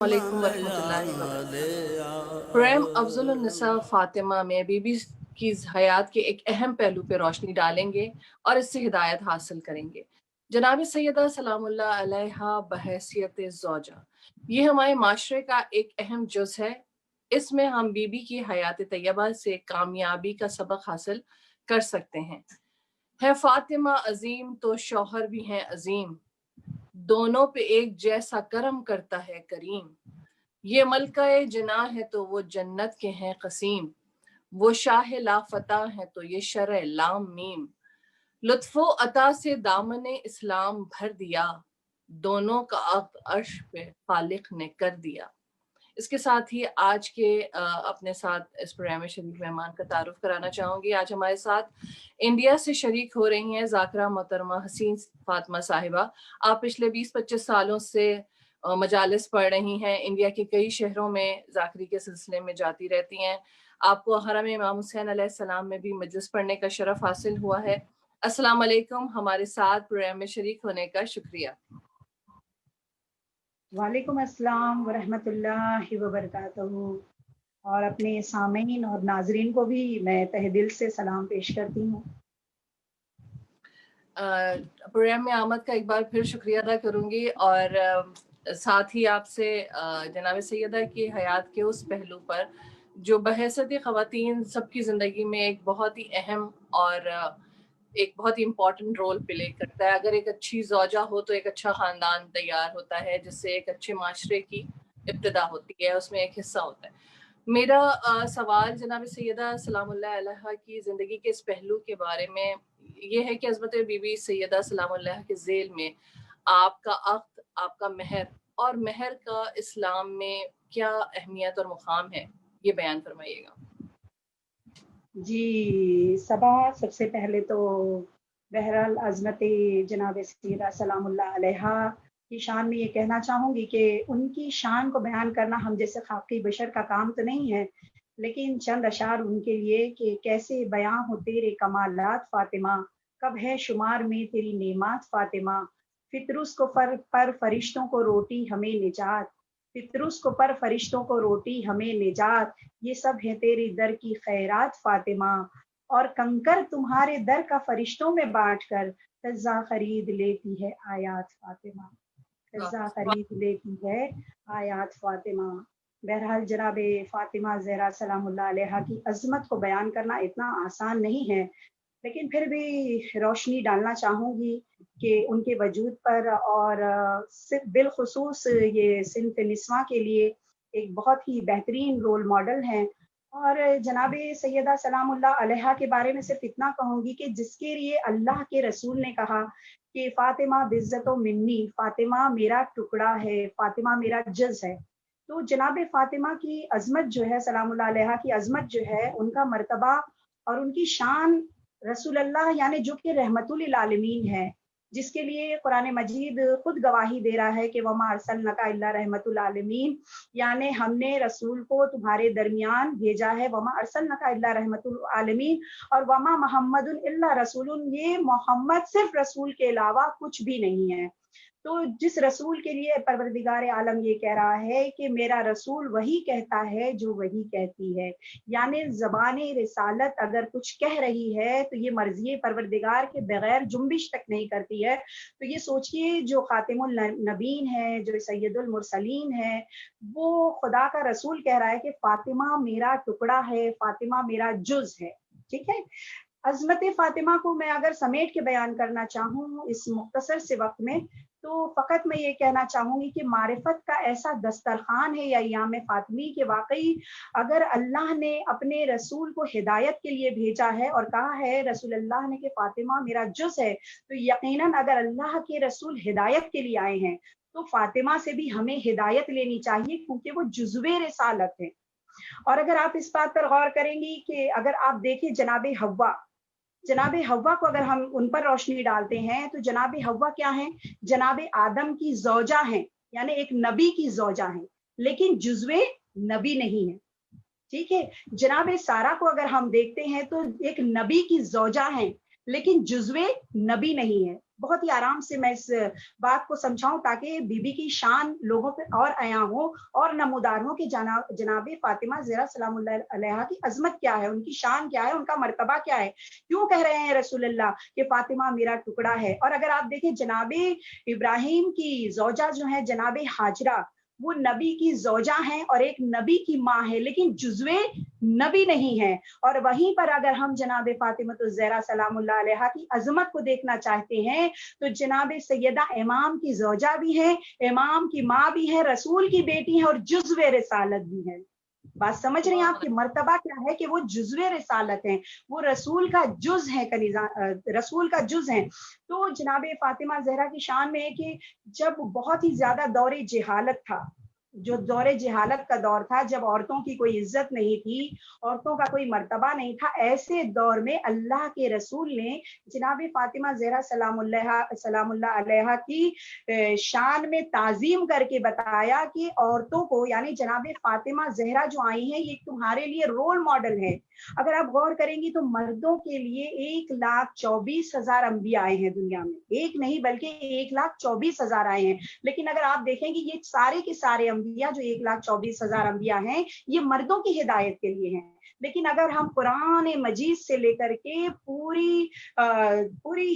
علیکم ورحمۃ اللہ وبرکاتہ۔ پروگرام افضل النساء فاطمہ میں بی بی کی حیات کے ایک اہم پہلو پہ روشنی ڈالیں گے اور اس سے ہدایت حاصل کریں گے۔ جناب سیدہ سلام اللہ علیہا بحیثیت زوجہ، یہ ہمارے معاشرے کا ایک اہم جز ہے۔ اس میں ہم بی بی کی حیات طیبہ سے کامیابی کا سبق حاصل کر سکتے ہیں۔ ہے فاطمہ عظیم تو شوہر بھی ہیں عظیم، دونوں پہ ایک جیسا کرم کرتا ہے کریم۔ یہ ملکہ جناح ہے تو وہ جنت کے ہیں قسیم، وہ شاہ لا فتح ہے تو یہ شرع لام میم۔ لطف و عطا سے دامن اسلام بھر دیا، دونوں کا عقد عرش پہ خالق نے کر دیا۔ اس کے ساتھ ہی آج کے اپنے ساتھ اس پروگرام میں شریک مہمان کا تعارف کرانا چاہوں گی۔ آج ہمارے ساتھ انڈیا سے شریک ہو رہی ہیں ذاکرہ محترمہ حسین فاطمہ صاحبہ۔ آپ پچھلے 20-25 سالوں سے مجالس پڑھ رہی ہیں، انڈیا کے کئی شہروں میں ذاکری کے سلسلے میں جاتی رہتی ہیں۔ آپ کو حرم امام حسین علیہ السلام میں بھی مجلس پڑھنے کا شرف حاصل ہوا ہے۔ السلام علیکم، ہمارے ساتھ پروگرام میں شریک ہونے کا شکریہ۔ وعلیکم السلام ورحمۃ اللہ وبرکاتہ، اور اپنے سامعین اور ناظرین کو بھی میں تہ دل سے سلام پیش کرتی ہوں۔ پروگرام میں آمد کا ایک بار پھر شکریہ ادا کروں گی، اور ساتھ ہی آپ سے جناب سیدہ کی حیات کے اس پہلو پر جو بحیثیت خواتین سب کی زندگی میں ایک بہت ہی اہم اور ایک بہت ہی امپورٹنٹ رول پلے کرتا ہے۔ اگر ایک اچھی زوجہ ہو تو ایک اچھا خاندان تیار ہوتا ہے، جس سے ایک اچھے معاشرے کی ابتدا ہوتی ہے، اس میں ایک حصہ ہوتا ہے۔ میرا سوال جناب سیدہ سلام اللہ علیہا کی زندگی کے اس پہلو کے بارے میں یہ ہے کہ عظمت بی بی سیدہ سلام اللہ کے ذیل میں آپ کا عقد، آپ کا مہر اور مہر کا اسلام میں کیا اہمیت اور مقام ہے، یہ بیان فرمائیے گا۔ جی صبا، سب سے پہلے تو بہرحال عظمت جناب سیدہ سلام اللہ علیہا کی شان میں یہ کہنا چاہوں گی کہ ان کی شان کو بیان کرنا ہم جیسے خاکی بشر کا کام تو نہیں ہے، لیکن چند اشعار ان کے لیے کہ کیسے بیاں ہو تیرے کمالات فاطمہ، کب ہے شمار میں تیری نعمات فاطمہ، فطرس کو پر فرشتوں کو روٹی ہمیں نجات، فطرس کو پر فرشتوں کو روٹی ہمیں نجات، یہ سب ہے تیرے در کی خیرات فاطمہ، اور کنکر تمہارے در کا فرشتوں میں بانٹ کر قضا خرید لیتی ہے آیات فاطمہ، قضا خرید لیتی ہے آیات فاطمہ۔ بہرحال جناب فاطمہ زہرا سلام اللہ علیہا کی عظمت کو بیان کرنا اتنا آسان نہیں ہے، لیکن پھر بھی روشنی ڈالنا چاہوں گی کہ ان کے وجود پر، اور بالخصوص یہ صنف نسواں کے لیے ایک بہت ہی بہترین رول ماڈل ہیں۔ اور جناب سیدہ سلام اللہ علیہا کے بارے میں صرف اتنا کہوں گی کہ جس کے لیے اللہ کے رسول نے کہا کہ فاطمہ بزت و منی، فاطمہ میرا ٹکڑا ہے، فاطمہ میرا جز ہے، تو جناب فاطمہ کی عظمت جو ہے، سلام اللہ علیہا کی عظمت جو ہے، ان کا مرتبہ اور ان کی شان رسول اللہ یعنی جو کہ رحمت للعالمین ہے، جس کے لیے قرآن مجید خود گواہی دے رہا ہے کہ وما ارسلناک الا رحمت للعالمین، یعنی ہم نے رسول کو تمہارے درمیان بھیجا ہے، وما ارسلناک الا رحمت للعالمین، اور وما محمد الا رسول، یہ محمد صرف رسول کے علاوہ کچھ بھی نہیں ہے۔ تو جس رسول کے لیے پروردگار عالم یہ کہہ رہا ہے کہ میرا رسول وہی کہتا ہے جو وہی کہتی ہے، یعنی زبان رسالت اگر کچھ کہہ رہی ہے تو یہ مرضی پروردگار کے بغیر جنبش تک نہیں کرتی ہے۔ تو یہ سوچئے جو خاتم النبین ہے، جو سید المرسلین ہے، وہ خدا کا رسول کہہ رہا ہے کہ فاطمہ میرا ٹکڑا ہے، فاطمہ میرا جز ہے۔ ٹھیک ہے، عظمت فاطمہ کو میں اگر سمیٹ کے بیان کرنا چاہوں اس مختصر سے وقت میں، تو فقط میں یہ کہنا چاہوں گی کہ معرفت کا ایسا دسترخوان ہے یا ایام فاطمی کہ واقعی اگر اللہ نے اپنے رسول کو ہدایت کے لیے بھیجا ہے اور کہا ہے رسول اللہ نے کہ فاطمہ میرا جز ہے، تو یقیناً اگر اللہ کے رسول ہدایت کے لیے آئے ہیں تو فاطمہ سے بھی ہمیں ہدایت لینی چاہیے، کیونکہ وہ جزوِ رسالت ہے۔ اور اگر آپ اس بات پر غور کریں گی کہ اگر آپ دیکھیں جناب حوا کو اگر ہم ان پر روشنی ڈالتے ہیں تو جناب حوا کیا ہیں؟ جناب آدم کی زوجہ ہیں، یعنی ایک نبی کی زوجہ ہیں، لیکن جزوِ نبی نہیں ہے۔ ٹھیک ہے، جناب سارہ کو اگر ہم دیکھتے ہیں تو ایک نبی کی زوجہ ہیں، लेकिन जुज़्वे नबी नहीं है। बहुत ही आराम से मैं इस बात को समझाऊं ताकि बीबी की शान लोगों पे और आया हो और नमूदार हो कि जनाब फातिमा ज़हरा सलामुल्लाह अलैहा की अजमत क्या है, उनकी शान क्या है, उनका मर्तबा क्या है। क्यों कह रहे हैं रसूलुल्लाह कि फातिमा मेरा टुकड़ा है। और अगर आप देखें जनाबे इब्राहिम की ज़ौजा जो है जनाबे हाजरा, वो नबी की ज़ौजा हैं और एक नबी की माँ है, लेकिन जुज़्वे नबी नहीं है। और वहीं पर अगर हम जनाब फातिमा सलामुल्लाह अलैहा की अजमत को देखना चाहते हैं तो जनाब सैयदा इमाम की ज़ौजा भी है, इमाम की माँ भी है, रसूल की बेटी है और जुज़्वे रिसालत भी है। बात समझ रहे हैं आप कि मर्तबा क्या है कि वो जुज़्वे रिसालत हैं, वो रसूल का जुज़ है, कनीज़ा रसूल का जुज़ है। तो जनाब फातिमा ज़हरा की शान में है कि जब बहुत ही ज्यादा दौरे जिहालत था, जो दौरे जिहालत का दौर था, जब औरतों की कोई इज्जत नहीं थी, औरतों का कोई मर्तबा नहीं था, ऐसे दौर में अल्लाह के रसूल ने जनाब फातिमा ज़हरा सलामुल्लाह अलैहा की शान में ताजीम करके बताया कि औरतों को, यानी जनाब फातिमा ज़हरा जो आई हैं, ये तुम्हारे लिए रोल मॉडल है। अगर आप गौर करेंगी तो मर्दों के लिए 1,24,000 अंबिया आए हैं दुनिया में, एक नहीं बल्कि 1,24,000 आए हैं। लेकिन अगर आप देखेंगे ये सारे के सारे अंबिया जो 1,24,000 अंबिया हैं, ये मर्दों की हिदायत के लिए हैं। लेकिन अगर हम कुरान मजीद से लेकर के पूरी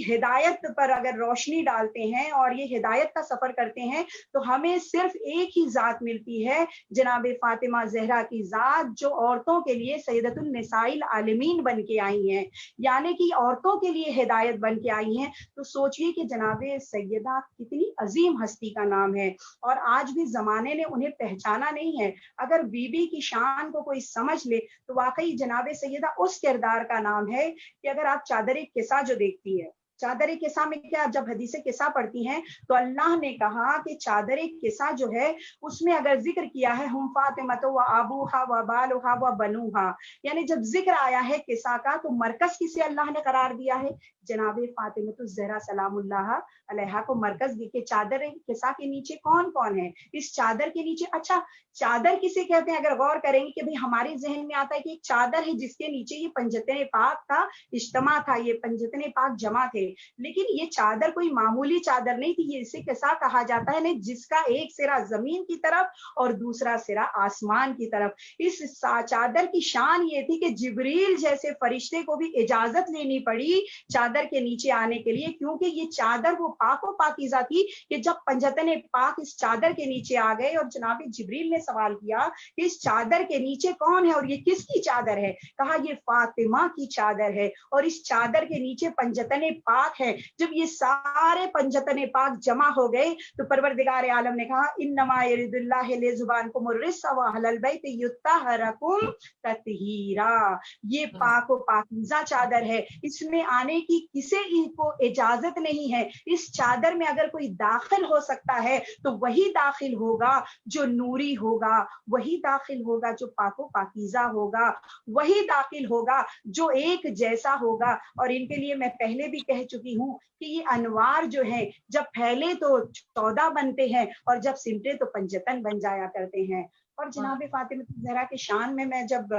हिदायत पर अगर रोशनी डालते हैं और ये हिदायत का सफर करते हैं तो हमें सिर्फ एक ही जात मिलती है, जनाब फातिमा ज़हरा की जात, जो औरतों के लिए सैयदतुन निसाइल आलमीन बन के आई हैं, यानी कि औरतों के लिए हिदायत बन के आई हैं। तो सोचिए कि जनाब सैयदा कितनी अजीम हस्ती का नाम है और आज भी जमाने ने उन्हें पहचाना नहीं है। अगर बीबी की शान को कोई समझ ले तो वाकई जनाब सैयदा उस किरदार का नाम है कि अगर आप चादर किसा जो देखती है, चादर किसा में क्या, जब हदीसे किसा पढ़ती हैं तो अल्लाह ने कहा कि चादर किसा जो है उसमें अगर जिक्र किया है हम फातिमतो व अबूहा व बालुहा व बनूहा, यानी जब जिक्र आया है किसा का तो मरकज किसे अल्लाह ने करार दिया है, जनाब फातिमा ज़हरा सलामुल्लाह अलैहा को मरकज दी के चादर किसा के नीचे कौन कौन है, इस चादर के नीचे। अच्छा, चादर किसे कहते हैं? अगर गौर करेंगे कि भाई हमारे जहन में आता है कि एक चादर है जिसके नीचे ये पंजतने पाक का इज्तिमा था, ये पंजतने पाक जमा थे, लेकिन ये चादर कोई मामूली चादर नहीं थी। ये इसे किसा कहा जाता है नहीं, जिसका एक सिरा जमीन की तरफ और दूसरा सिरा आसमान की तरफ। इस चादर की शान ये थी कि जिब्रील जैसे फरिश्ते को भी इजाजत लेनी पड़ी चादर के नीचे आने के लिए, क्योंकि ये चादर वो पाको पाकीज़ा थी कि जब पंजतने पाक इस चादर के नीचे आ गए और जनाब जिब्रील ने सवाल किया कि इस चादर के नीचे कौन है और ये किसकी चादर है, कहा ये फातिमा की चादर है और इस चादर के नीचे पंजतने पाक है। जब ये सारे पंजतने पाक जमा हो गए तो परवरदिगार आलम ने कहा इन्नमा यरिदुल्लाह लिजुबानकुम रिस्सा व अहलल बैत युत्तहरकुम तत्हीरा, ये पाक व पाकीज़ा चादर है, इसमें आने की किसी को इजाजत नहीं है। इस चादर में अगर कोई दाखिल हो सकता है तो वही दाखिल होगा जो नूरी होगा, वही दाखिल होगा जो पाको पाकीज़ा होगा, वही दाखिल होगा जो एक जैसा होगा। और इनके लिए मैं पहले भी कह चुकी हूँ कि ये अनवार जो है जब फैले तो 14 बनते हैं और जब सिमटे तो पंजतन बन जाया करते हैं। और जनाब फातिमा ज़हरा के शान में मैं जब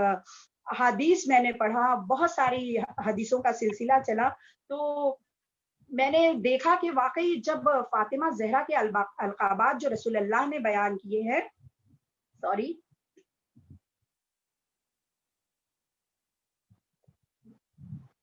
हदीस मैंने पढ़ा, बहुत सारी हदीसों का सिलसिला चला, तो मैंने देखा कि वाकई जब फातिमा ज़हरा के अलकाबात जो रसूलुल्लाह ने बयान किए हैं, सॉरी,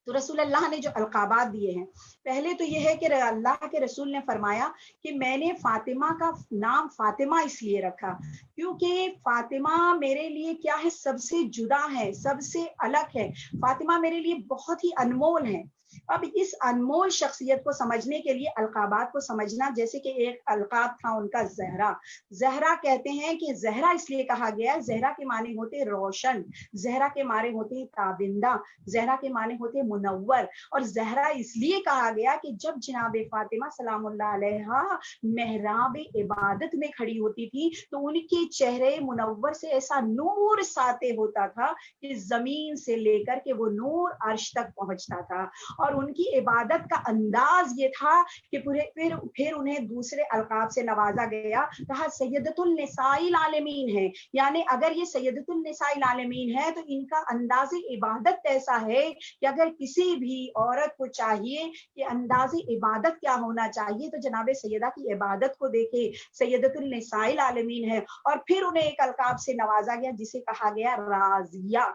तो रसूलुल्लाह ने जो अलकाबात दिए हैं, पहले तो यह है कि अल्लाह के रसूल ने फरमाया कि मैंने फातिमा का नाम फातिमा इसलिए रखा क्योंकि फातिमा मेरे लिए क्या है, सबसे जुदा है, सबसे अलग है। फातिमा मेरे लिए बहुत ही अनमोल है। अब इस अनमोल शख्सियत को समझने के लिए अलकाबात को समझना, जैसे कि एक अलकाब था उनका ज़हरा। ज़हरा कहते हैं कि ज़हरा इसलिए कहा गया, ज़हरा के माने होते रोशन, ज़हरा के माने होते ताबिंदा, ज़हरा के माने होते मुनव्वर। और ज़हरा इसलिए कहा गया कि जब जनाब फातिमा सलामुल्लाह अलैहा मेहराब इबादत में खड़ी होती थी तो उनके चेहरे मुनव्वर से ऐसा नूर साते होता था कि जमीन से लेकर के वो नूर अर्श तक पहुंचता था। اور ان کی عبادت کا انداز یہ تھا کہ پھر انہیں دوسرے القاب سے نوازا گیا، کہا سیدۃ النساء العالمین ہے، یعنی اگر یہ سیدۃ النساء العالمین ہے تو ان کا انداز عبادت ایسا ہے کہ اگر کسی بھی عورت کو چاہیے کہ انداز عبادت کیا ہونا چاہیے تو جناب سیدہ کی عبادت کو دیکھے، سیدۃ النساء العالمین ہے۔ اور پھر انہیں ایک القاب سے نوازا گیا جسے کہا گیا راضیہ۔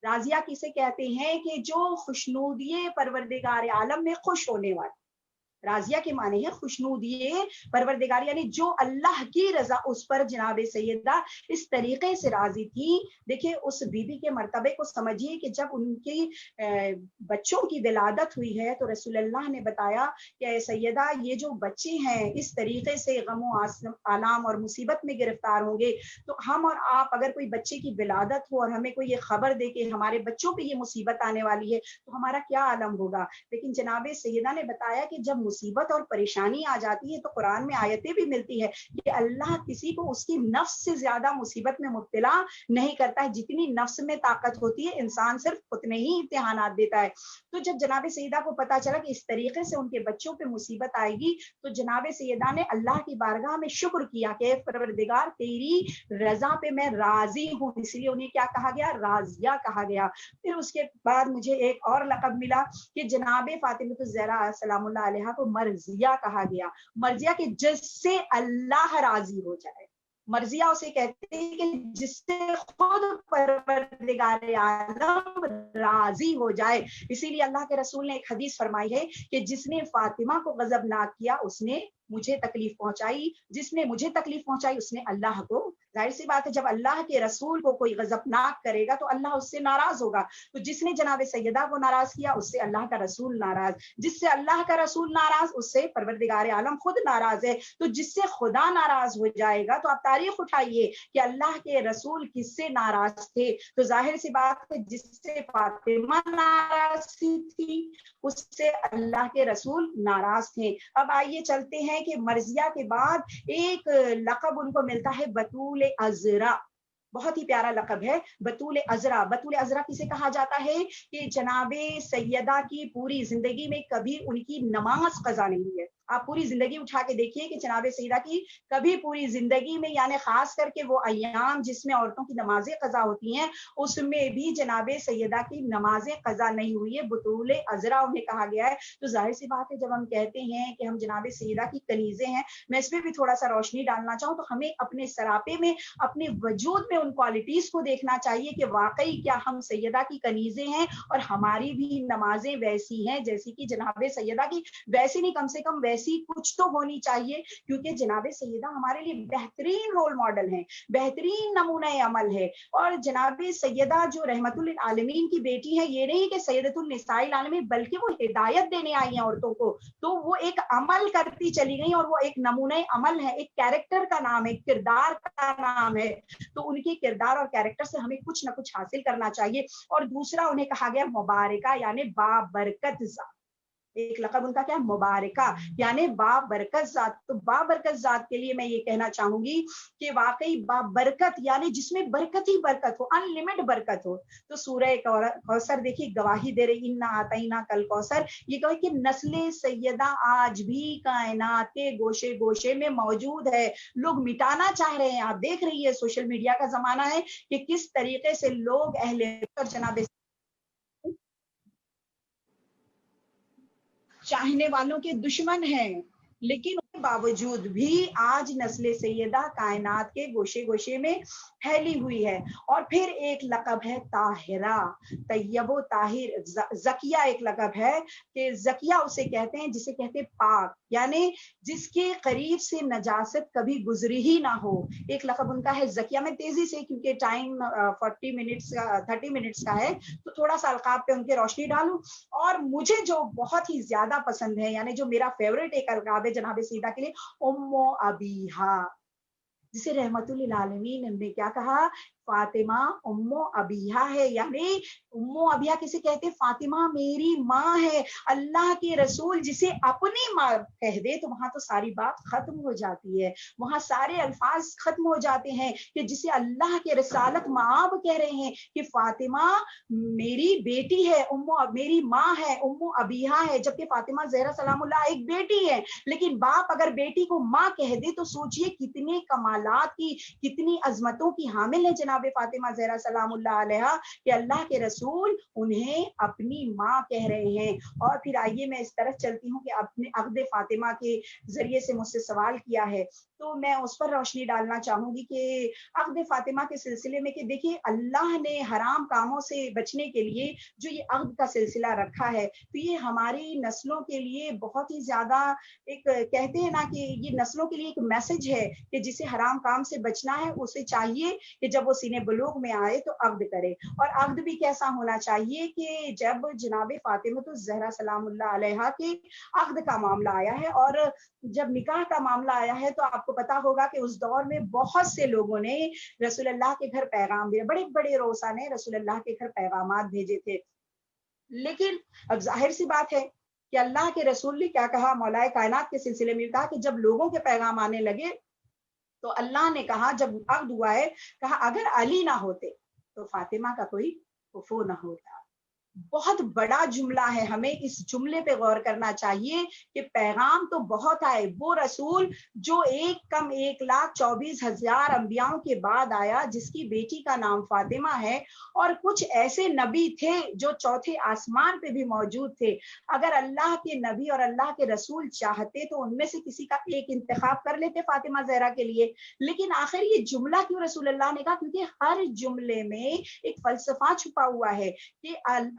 راضیہ کسے کہتے ہیں کہ جو خوشنودی پروردگار عالم میں خوش ہونے والی۔ راضیہ کے معنی ہے خوشنودی پروردگار، یعنی جو اللہ کی رضا اس پر جناب سیدہ اس طریقے سے راضی تھی۔ دیکھیں اس بی بی کے مرتبے کو سمجھیے کہ جب ان کی بچوں کی ولادت ہوئی ہے تو رسول اللہ نے بتایا کہ اے سیدہ یہ جو بچے ہیں اس طریقے سے غم و آلام اور مصیبت میں گرفتار ہوں گے، تو ہم اور آپ اگر کوئی بچے کی ولادت ہو اور ہمیں کوئی یہ خبر دے کہ ہمارے بچوں پہ یہ مصیبت آنے والی ہے تو ہمارا کیا عالم ہوگا۔ لیکن جناب سیدہ نے بتایا کہ جب مصیبت اور پریشانی آ جاتی ہے تو قرآن میں آیتیں بھی ملتی ہے کہ اللہ کسی کو اس کی نفس سے زیادہ مصیبت میں مبتلا نہیں کرتا ہے، جتنی نفس میں طاقت ہوتی ہے انسان صرف اتنے ہی امتحانات دیتا ہے۔ تو جب جناب سیدہ کو پتا چلا کہ اس طریقے سے ان کے بچوں پہ مصیبت آئے گی تو جناب سیدہ نے اللہ کی بارگاہ میں شکر کیا کہ پروردگار تیری رضا پہ میں راضی ہوں، اس لیے انہیں کیا کہا گیا، راضیہ کہا گیا۔ پھر اس کے بعد مجھے ایک اور لقب ملا کہ جناب فاطمہ الزہرا سلام اللہ علیہا کو مرضیہ کہا گیا۔ مرضیہ کہ جس سے اللہ راضی ہو جائے، مرضیہ اسے کہتے ہیں کہ جس سے خود پروردگار عالم راضی ہو جائے۔ اسی لیے اللہ کے رسول نے ایک حدیث فرمائی ہے کہ جس نے فاطمہ کو غضبناک کیا اس نے مجھے تکلیف پہنچائی، جس نے مجھے تکلیف پہنچائی اس نے اللہ کو۔ ظاہر سی بات ہے جب اللہ کے رسول کو کوئی غضبناک کرے گا تو اللہ اس سے ناراض ہوگا، تو جس نے جناب سیدہ کو ناراض کیا اس سے اللہ کا رسول ناراض، جس سے اللہ کا رسول ناراض اس سے پروردگار عالم خود ناراض ہے۔ تو جس سے خدا ناراض ہو جائے گا تو آپ تاریخ اٹھائیے کہ اللہ کے رسول کس سے ناراض تھے، تو ظاہر سی بات ہے جس سے فاطمہ ناراض تھی اس سے اللہ کے رسول ناراض تھے۔ اب آئیے چلتے ہیں کہ مرضیہ کے بعد ایک لقب ان کو ملتا ہے بطول عذرا، بہت ہی پیارا لقب ہے بطول عذرا۔ بطول عذرا کسے کہا جاتا ہے کہ جناب سیدہ کی پوری زندگی میں کبھی ان کی نماز قضا نہیں ہوئی ہے۔ آپ پوری زندگی اٹھا کے دیکھیے کہ جناب سیدہ کی کبھی پوری زندگی میں، یعنی خاص کر کے وہ ایام جس میں عورتوں کی نمازیں قضا ہوتی ہیں اس میں بھی جناب سیدہ کی نمازیں قضا نہیں ہوئی ہے، بطول عذرا انہیں کہا گیا ہے۔ تو ظاہر سی بات ہے جب ہم کہتے ہیں کہ ہم جناب سیدہ کی کنیزیں ہیں، میں اس پہ بھی تھوڑا سا روشنی ڈالنا چاہوں تو ہمیں اپنے سراپے میں، اپنے وجود میں ان کوالٹیز کو دیکھنا چاہیے کہ واقعی کیا ہم سیدہ کی کنیزیں ہیں اور ہماری بھی نمازیں ویسی ہیں جیسی کہ جناب سیدہ کی، ویسی نہیں کم سے کم ویسی کچھ تو ہونی چاہیے، کیونکہ جناب سیدہ ہمارے لیے بہترین رول ماڈل ہیں، بہترین نمونہ عمل ہے۔ اور جناب سیدہ جو رحمت للعالمین کی بیٹی ہے، یہ نہیں کہ سیدۃ النساء العالمین بلکہ وہ ہدایت دینے آئی ہیں عورتوں کو، تو وہ ایک عمل کرتی چلی گئی اور وہ ایک نمونہ عمل ہے، ایک کیریکٹر کا نام ہے، کردار کا نام ہے، تو ان کے کردار اور کیریکٹر سے ہمیں کچھ نہ کچھ حاصل کرنا چاہیے۔ اور دوسرا انہیں کہا گیا مبارکہ، یعنی بابرکت ذات۔ ایک لقب ان کا کیا، مبارکہ، یعنی بابرکت ذات۔ تو بابرکت ذات کے لیے میں یہ کہنا چاہوں گی کہ واقعی بابرکت یعنی جس میں برکت ہی برکت ہو، ان لمٹ برکت ہو۔ تو سورہ کوثر دیکھیے گواہی دے رہی، انا اعطینا کل کوثر، یہ کہے کہ نسل سیدہ آج بھی کائنات کے گوشے گوشے میں موجود ہے۔ لوگ مٹانا چاہ رہے ہیں، آپ دیکھ رہی ہے سوشل میڈیا کا زمانہ ہے کہ کس طریقے سے لوگ اہل جناب چاہنے والوں کے دشمن ہیں، لیکن اس کے باوجود بھی آج نسل سیدہ کائنات کے گوشے گوشے میں پھیلی ہوئی ہے۔ اور پھر ایک لقب ہے طاہرہ، طیب و طاہر۔ زکیہ ایک لقب ہے کہ زکیہ اسے کہتے ہیں جسے کہتے ہیں پاک، یعنی جس کے قریب سے نجاست کبھی گزری ہی نہ ہو۔ ایک لقب ان کا ہے زکیہ۔ میں تیزی سے کیونکہ ٹائم 30 منٹس کا ہے تو تھوڑا سا القاب پہ ان کے روشنی ڈالوں۔ اور مجھے جو بہت ہی زیادہ پسند ہے، یعنی جو میرا فیوریٹ ایک القاب ہے جناب سیدہ کے لیے، ام ابیہا، جسے رحمت للعالمین نے کیا کہا फातिमा उम्मो अबिया है, यानी उम्मो अबिया किसे कहते हैं? फातिमा मेरी माँ है। अल्लाह के रसूल जिसे अपनी माँ कह दे तो वहां तो सारी बात खत्म हो जाती है, वहां सारे अल्फाज खत्म हो जाते हैं कि जिसे अल्लाह के रसालत माब कह रहे हैं कि फातिमा मेरी बेटी है, उम्मो मेरी माँ है, उम्मो अबिया है, जबकि फातिमा ज़हरा सलामुल्लाह एक बेटी है। लेकिन बाप अगर बेटी को माँ कह दे तो सोचिए कितने कमालात की, कितनी अजमतों की हामिल है जनाब फातिमा ज़हरा सलामुल्लाह अलैहा कि अल्लाह के रसूल उन्हें अपनी माँ कह रहे हैं। और फिर आइए मैं इस तरफ चलती हूँ कि आपने अक़द फातिमा के जरिए से मुझसे सवाल किया है, तो मैं उस पर रोशनी डालना चाहूंगी कि अक़द फातिमा के सिलसिले में कि देखिए अल्लाह ने हराम कामों से बचने के लिए जो ये अक़द का सिलसिला रखा है, तो ये हमारी नस्लों के लिए बहुत ही ज्यादा एक कहते हैं ना कि ये नस्लों के लिए एक मैसेज है कि जिसे हराम काम से बचना है उसे चाहिए कि जब वो सीने बुलूग में आए तो अक़द करे। और अक़द भी कैसा होना चाहिए कि जब जनाब फातिमा तो ज़हरा सलामुल्लाह अलैहा के अक़द का मामला आया है, और जब निकाह का मामला आया है तो आपको पता होगा कि उस दौर में बहुत से लोगों ने रसूलुल्लाह के घर पैगाम दिए, बड़े बड़े रोसा ने रसूलुल्लाह के घर पैगामात भेजे थे। लेकिन अब जाहिर सी बात है कि अल्लाह के रसूल ने क्या कहा, मौलाए कायनात के सिलसिले में कहा कि जब लोगों के पैगाम आने लगे तो अल्लाह ने कहा, जब अक़द हुआ है, कहा अगर अली ना होते तो फातिमा का कोई कुफू ना होता। बहुत बड़ा जुमला है, हमें इस जुमले पे गौर करना चाहिए कि पैगाम तो बहुत आए, वो रसूल जो एक कम 1,24,000 अंबियाओं के बाद आया, जिसकी बेटी का नाम फातिमा है, और कुछ ऐसे नबी थे जो चौथे आसमान पे भी मौजूद थे। अगर अल्लाह के नबी और अल्लाह के रसूल चाहते तो उनमें से किसी का एक इंतखाब कर लेते फातिमा ज़हरा के लिए। लेकिन आखिर ये जुमला क्यों रसूलुल्लाह ने कहा? क्योंकि हर जुमले में एक फलसफा छुपा हुआ है कि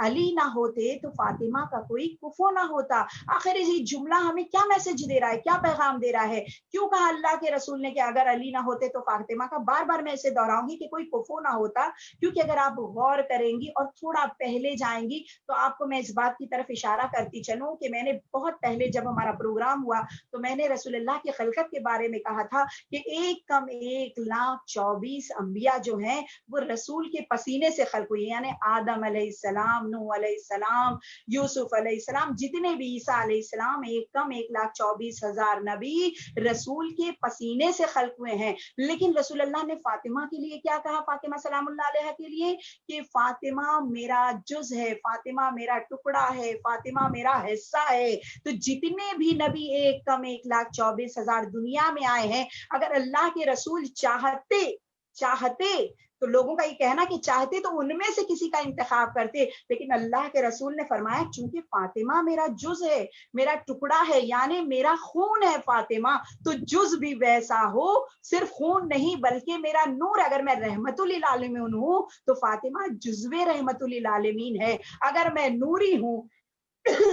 अली ना होते तो फातिमा का कोई कुफो ना होता। आखिर ये जुमला हमें क्या मैसेज दे रहा है, क्या पैगाम दे रहा है? क्यों कहा अल्लाह के रसूल ने कि अगर अली ना होते तो फातिमा का? बार बार मैं इसे दोहराऊंगी कि कोई कुफो ना होता, क्योंकि अगर आप गौर करेंगी और थोड़ा पहले जाएंगी तो आपको मैं इस बात की तरफ इशारा करती चलूं कि मैंने बहुत पहले जब हमारा प्रोग्राम हुआ तो मैंने रसूलुल्लाह की खिलकत के बारे में कहा था कि एक कम 1,24,000 अंबिया जो हैं वो रसूल के पसीने से खल्क हुए, यानी आदम अलैहिस्सलाम, नूह अलैहिस्सलाम, यूसुफ अलैहिस्सलाम, जितने भी ईसा अलैहिस्सलाम, एक कम 1,24,000 नबी रसूल के पसीने से खल्क हुए हैं। लेकिन रसूलुल्लाह ने फातिमा के लिए क्या कहा? फातिमा सलामुल्लाह अलैहा के लिए कि फातिमा मेरा जुज है, फातिमा मेरा टुकड़ा है, फातिमा मेरा हिस्सा है। तो जितने भी नबी एक कम 1,24,000 दुनिया में आए हैं, अगर अल्लाह के रसूल चाहते तो लोगों का ये कहना कि चाहते तो उनमें से किसी का इंतखाब करते, लेकिन अल्लाह के रसूल ने फरमाया चूंकि फातिमा मेरा जुज है, मेरा टुकड़ा है, यानी मेरा खून है फातिमा, तो जुज भी वैसा हो, सिर्फ खून नहीं बल्कि मेरा नूर। अगर मैं रहमतुल लिल आलमीन हूं तो फातिमा जुज़्वे रहमतुल लिल आलमीन है। अगर मैं नूरी हूं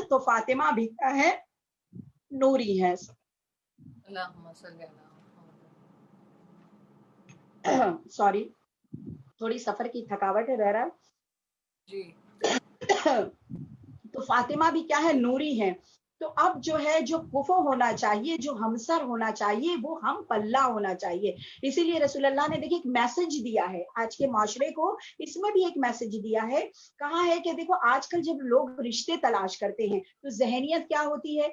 तो फातिमा भी क्या है? नूरी है। सॉरी, थोड़ी सफर की थकावट है बहरहाल जी। तो फातिमा भी क्या है? नूरी है। तो अब जो है, जो कुफो होना चाहिए, जो हमसर होना चाहिए, वो हम पल्ला होना चाहिए। इसीलिए रसूलुल्लाह ने देखिए एक मैसेज दिया है आज के माशरे को, इसमें भी एक मैसेज दिया है। कहा है कि देखो आजकल जब लोग रिश्ते तलाश करते हैं तो जहनियत क्या होती है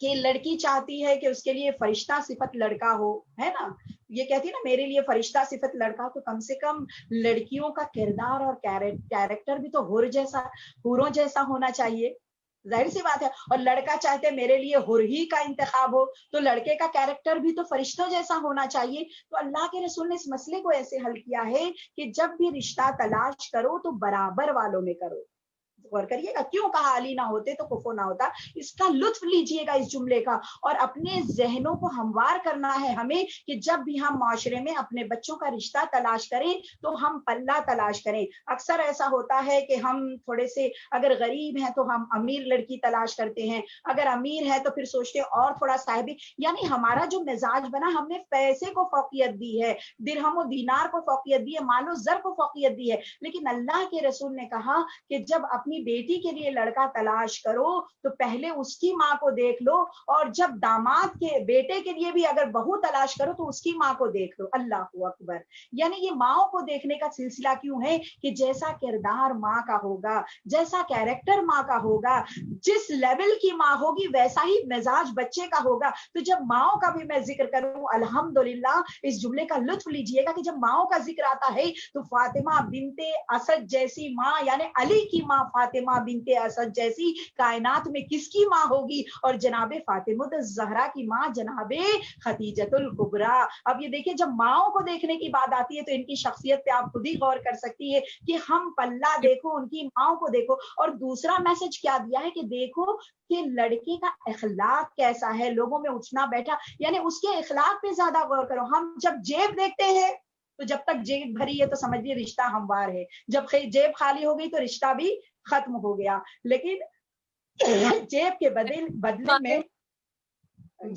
कि लड़की चाहती है कि उसके लिए फरिश्ता सिफत लड़का हो, है ना? ये कहती है ना मेरे लिए फरिश्ता सिफत लड़का, तो कम से कम लड़कियों का किरदार और कैरेक्टर भी तो हुरों जैसा होना चाहिए, जाहिर सी बात है। और लड़का चाहते मेरे लिए हुर ही का इंतखाब हो, तो लड़के का कैरेक्टर भी तो फरिश्तों जैसा होना चाहिए। तो अल्लाह के रसूल ने इस मसले को ऐसे हल किया है कि जब भी रिश्ता तलाश करो तो बराबर वालों में करो। गौर करिएगा, क्यों कहा अली ना होते तो कुफो ना होता, इसका लुत्फ लीजिएगा इस जुमले का, और अपने जहनों को हमवार करना है हमें कि जब भी हम माशरे में अपने बच्चों का रिश्ता तलाश करें तो हम पल्ला तलाश करें। अक्सर ऐसा होता है कि हम थोड़े से अगर गरीब हैं तो हम अमीर लड़की तलाश करते हैं, अगर अमीर है तो फिर सोचते हैं और थोड़ा साहिबी, यानी हमारा जो मिजाज बना, हमने पैसे को फौकियत दी है, दिरहम और दीनार को फौकियत दी है, मालो जर को फौकियत दी है। लेकिन अल्लाह के रसूल ने कहा कि जब اپنی بیٹی کے لیے لڑکا تلاش کرو تو پہلے اس کی ماں کو دیکھ لو، اور جب داماد کے بیٹے کے لیے بھی اگر بہو تلاش کرو تو اس کی ماں کو دیکھ لو۔ اللہ اکبر! یعنی یہ ماؤں کو دیکھنے کا سلسلہ کیوں ہے کہ جیسا کردار ماں کا ہوگا، جیسا کیریکٹر ماں کا ہوگا، جس لیول کی ماں ہوگی ویسا ہی مزاج بچے کا ہوگا۔ تو جب ماؤں کا بھی میں ذکر کروں، الحمدللہ اس جملے کا لطف لیجئے گا کہ جب ماؤں کا ذکر آتا ہے تو فاطمہ بنت اسد جیسی ماں، یعنی علی کی ماں فاطمہ بنت اسد جیسی کائنات میں کس کی ماں ہوگی؟ اور جناب فاطمہ الزہرا کی ماں جناب خدیجۃ الکبریٰ۔ اب یہ دیکھیں جب ماؤں کو دیکھنے کی بات آتی ہے تو ان کی شخصیت پہ آپ خود ہی غور کر سکتی ہے کہ ہم پلہ دیکھو، ان کی ماؤں کو دیکھو۔ اور دوسرا میسج کیا دیا ہے کہ دیکھو کہ لڑکے کا اخلاق کیسا ہے، لوگوں میں اٹھنا بیٹھا، یعنی اس کے اخلاق پہ زیادہ غور کرو۔ ہم جب جیب دیکھتے ہیں تو جب تک جیب بھری ہے تو سمجھیے رشتہ ہموار ہے، جب جیب خالی ہو گئی تو رشتہ بھی ختم ہو گیا۔ لیکن جیب کے بدلے میں